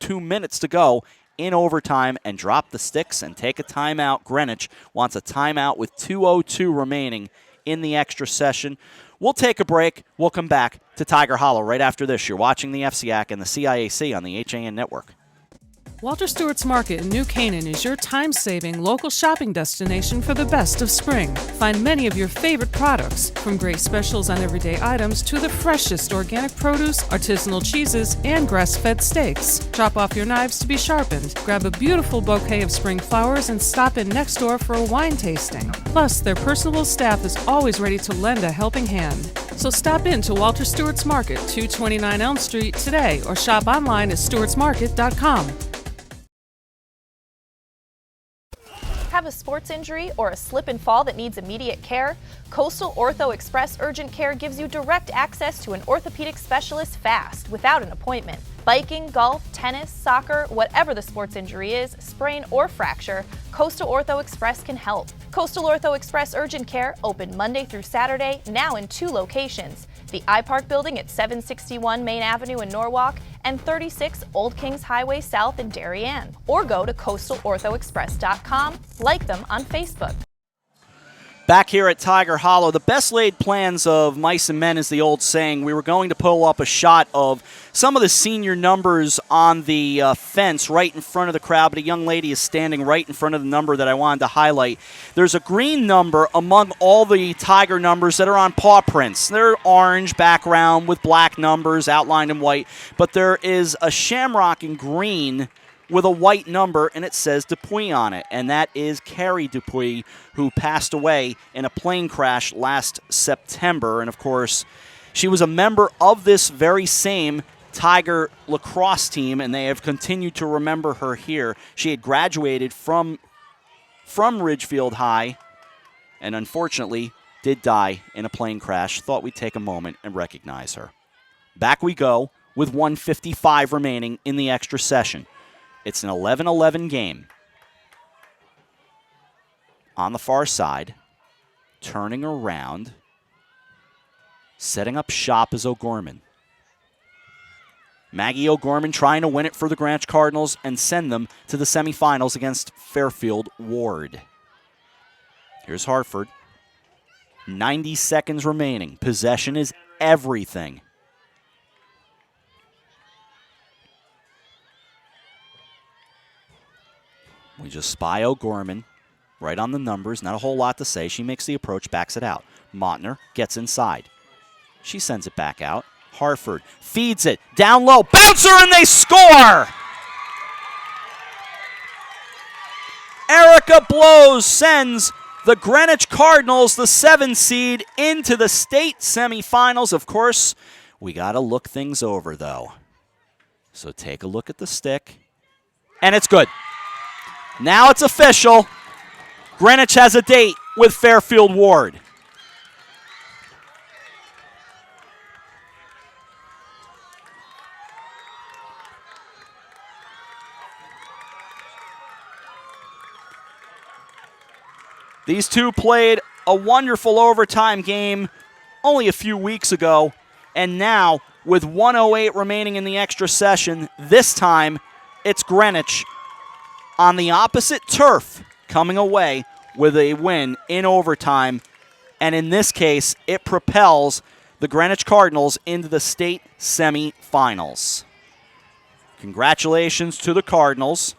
minutes to go in overtime and drop the sticks and take a timeout. Greenwich wants a timeout with 2:02 remaining in the extra session. We'll take a break. We'll come back to Tiger Hollow right after this. You're watching the FCIAC and the CIAC on the HAN Network. Walter Stewart's Market in New Canaan is your time-saving local shopping destination for the best of spring. Find many of your favorite products, from great specials on everyday items to the freshest organic produce, artisanal cheeses, and grass-fed steaks. Drop off your knives to be sharpened, grab a beautiful bouquet of spring flowers, and stop in next door for a wine tasting. Plus, their personable staff is always ready to lend a helping hand. So stop in to Walter Stewart's Market, 229 Elm Street today, or shop online at stewartsmarket.com. Have a sports injury or a slip and fall that needs immediate care? Coastal Ortho Express Urgent Care gives you direct access to an orthopedic specialist fast, without an appointment. Biking, golf, tennis, soccer, whatever the sports injury is, sprain or fracture, Coastal Ortho Express can help. Coastal Ortho Express Urgent Care, open Monday through Saturday, now in 2 locations. The iPark building at 761 Main Avenue in Norwalk and 36 Old Kings Highway South in Darien. Or go to coastalorthoexpress.com, like them on Facebook. Back here at Tiger Hollow, the best laid plans of mice and men is the old saying. We were going to pull up a shot of some of the senior numbers on the fence right in front of the crowd, but a young lady is standing right in front of the number that I wanted to highlight. There's a green number among all the Tiger numbers that are on paw prints. They're orange background with black numbers outlined in white, but there is a shamrock in green with a white number, and it says Dupuy on it, and that is Carrie Dupuy, who passed away in a plane crash last September. And, of course, she was a member of this very same Tiger lacrosse team, and they have continued to remember her here. She had graduated from Ridgefield High and, unfortunately, did die in a plane crash. Thought we'd take a moment and recognize her. Back we go with 1:55 remaining in the extra session. It's an 11-11 game. On the far side, turning around, setting up shop is O'Gorman. Maggie O'Gorman trying to win it for the Greenwich Cardinals and send them to the semifinals against Fairfield Ward. Here's Hartford. 90 seconds remaining. Possession is everything. We just spy O'Gorman right on the numbers. Not a whole lot to say. She makes the approach, backs it out. Montner gets inside. She sends it back out. Hartford feeds it down low. Bouncer, and they score! Erica Blows sends the Greenwich Cardinals, the 7 seed, into the state semifinals. Of course, we got to look things over, though. So take a look at the stick, and it's good. Now it's official. Greenwich has a date with Fairfield Ward. These two played a wonderful overtime game only a few weeks ago, and now with 1:08 remaining in the extra session, this time it's Greenwich on the opposite turf coming away with a win in overtime, and in this case, it propels the Greenwich Cardinals into the state semifinals. Congratulations to the Cardinals.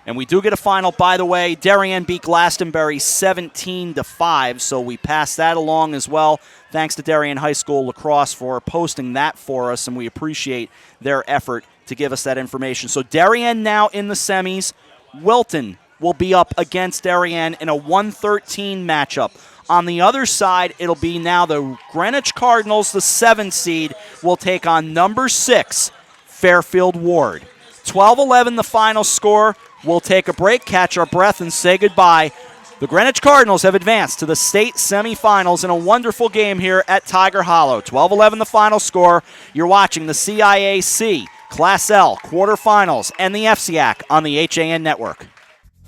And we do get a final, by the way. Darien beat Glastonbury 17-5, so we pass that along as well. Thanks to Darien High School Lacrosse for posting that for us, and we appreciate their effort to give us that information. So Darien now in the semis. Wilton will be up against Darien in a 1-13 matchup. On the other side, it'll be now the Greenwich Cardinals, the 7 seed, will take on number 6, Fairfield Ward. 12-11 the final score. We'll take a break, catch our breath, and say goodbye. The Greenwich Cardinals have advanced to the state semifinals in a wonderful game here at Tiger Hollow. 12-11 the final score. You're watching the CIAC Class L quarterfinals and the FCIAC on the HAN network.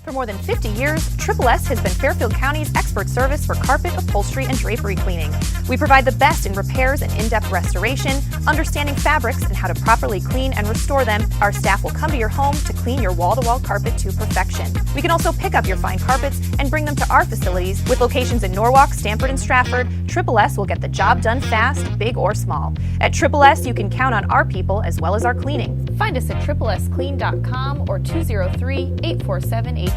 For more than 50 years, S has been Fairfield County's expert service for carpet, upholstery, and drapery cleaning. We provide the best in repairs and in-depth restoration, understanding fabrics and how to properly clean and restore them. Our staff will come to your home to clean your wall-to-wall carpet to perfection. We can also pick up your fine carpets and bring them to our facilities. With locations in Norwalk, Stamford, and Stratford, S will get the job done fast, big or small. At S, you can count on our people as well as our cleaning. Find us at SSclean.com or 203-847-8000.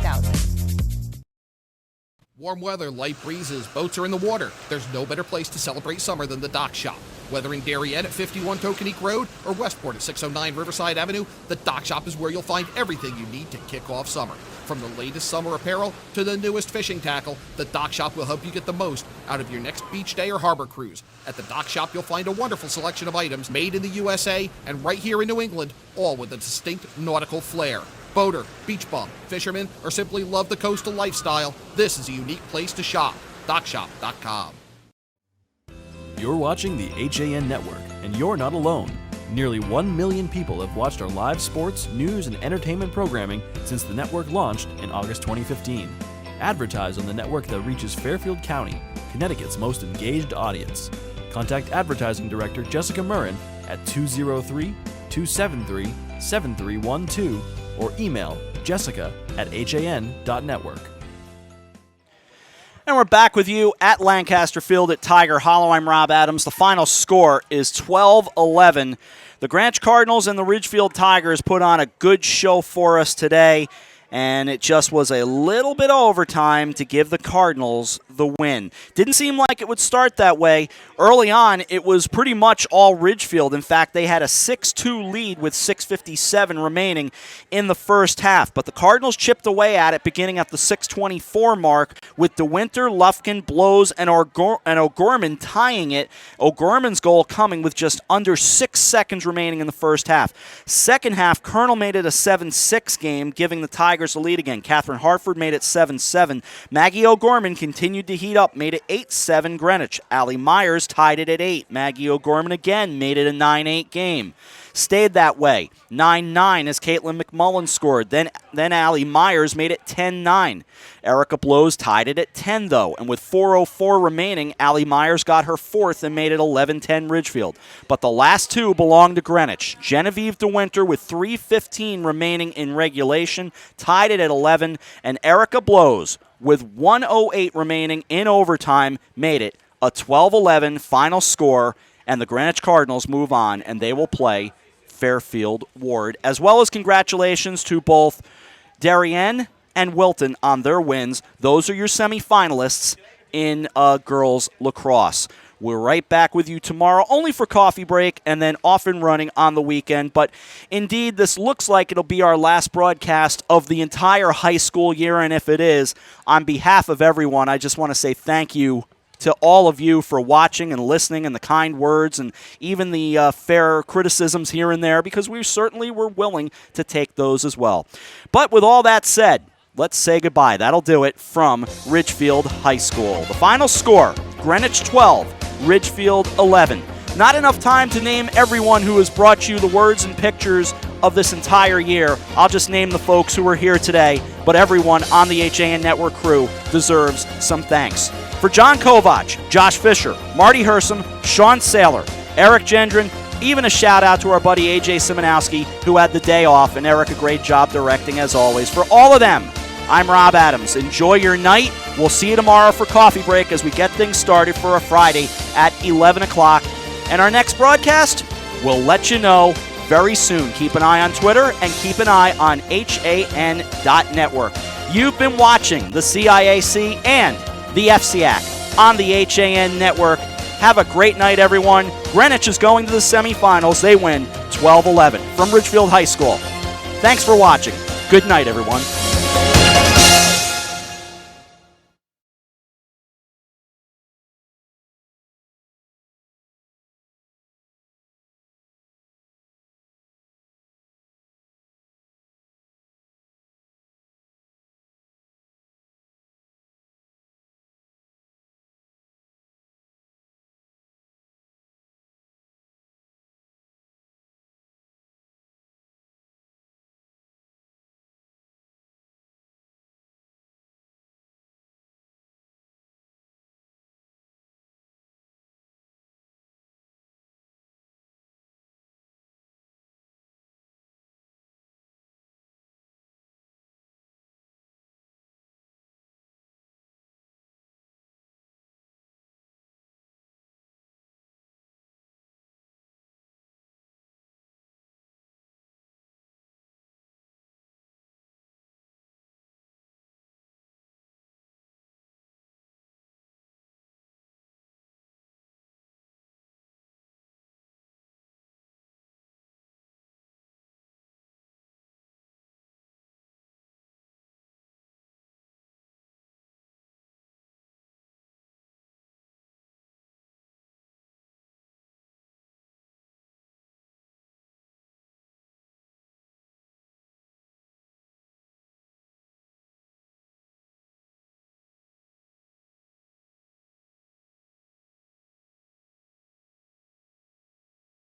Warm weather, light breezes, boats are in the water. There's no better place to celebrate summer than the Dock Shop. Whether in Darien at 51 Tokenique Road or Westport at 609 Riverside Avenue, the Dock Shop is where you'll find everything you need to kick off summer. From the latest summer apparel to the newest fishing tackle, the Dock Shop will help you get the most out of your next beach day or harbor cruise. At the Dock Shop, you'll find a wonderful selection of items made in the USA and right here in New England, all with a distinct nautical flair. Boater, beach bum, fisherman, or simply love the coastal lifestyle, this is a unique place to shop. DockShop.com. You're watching the HAN network, and you're not alone. Nearly 1 million people have watched our live sports, news, and entertainment programming since the network launched in August 2015. Advertise on the network that reaches Fairfield County, Connecticut's most engaged audience. Contact Advertising Director Jessica Murrin at 203-273-7312 or email jessica@han.network. And we're back with you at Lancaster Field at Tiger Hollow. I'm Rob Adams. The final score is 12-11. The Greenwich Cardinals and the Ridgefield Tigers put on a good show for us today, and it just was a little bit of overtime to give the Cardinals the win. Didn't seem like it would start that way. Early on, it was pretty much all Ridgefield. In fact, they had a 6-2 lead with 6:57 remaining in the first half. But the Cardinals chipped away at it beginning at the 6:24 mark with DeWinter, Lufkin, Blows, and O'Gorman tying it. O'Gorman's goal coming with just under 6 seconds remaining in the first half. Second half, Colonel made it a 7-6 game, giving the Tigers the lead again. Catherine Hartford made it 7-7. Maggie O'Gorman continued to heat up, made it 8-7 Greenwich. Allie Myers tied it at 8. Maggie O'Gorman again made it a 9-8 game. Stayed that way. 9-9 as Caitlin McMullen scored. Then Allie Myers made it 10-9. Erica Blows tied it at 10, though. And with 4:04 remaining, Allie Myers got her fourth and made it 11-10 Ridgefield. But the last two belonged to Greenwich. Genevieve DeWinter with 3:15 remaining in regulation tied it at 11. And Erica Blows with 1:08 remaining in overtime made it a 12-11 final score. And the Greenwich Cardinals move on, and they will play Fairfield Ward, as well as congratulations to both Darien and Wilton on their wins. Those are your semifinalists in girls lacrosse. We're right back with you tomorrow, only for coffee break, and then off and running on the weekend. But indeed, this looks like it'll be our last broadcast of the entire high school year, and if it is, on behalf of everyone, I just want to say thank you to all of you for watching and listening and the kind words and even the fair criticisms here and there, because we certainly were willing to take those as well. But with all that said, let's say goodbye. That'll do it from Ridgefield High School. The final score, Greenwich 12, Ridgefield 11. Not enough time to name everyone who has brought you the words and pictures of this entire year. I'll just name the folks who are here today, but everyone on the HAN Network crew deserves some thanks. For John Kovach, Josh Fisher, Marty Hersom, Sean Saylor, Eric Gendron, even a shout-out to our buddy A.J. Simonowski, who had the day off, and Eric, a great job directing as always. For all of them, I'm Rob Adams. Enjoy your night. We'll see you tomorrow for coffee break as we get things started for a Friday at 11 o'clock. And our next broadcast, we'll let you know very soon. Keep an eye on Twitter and keep an eye on HAN.network. You've been watching the CIAC and the FCIAC on the HAN Network. Have a great night, everyone. Greenwich is going to the semifinals. They win 12-11 from Ridgefield High School. Thanks for watching. Good night, everyone.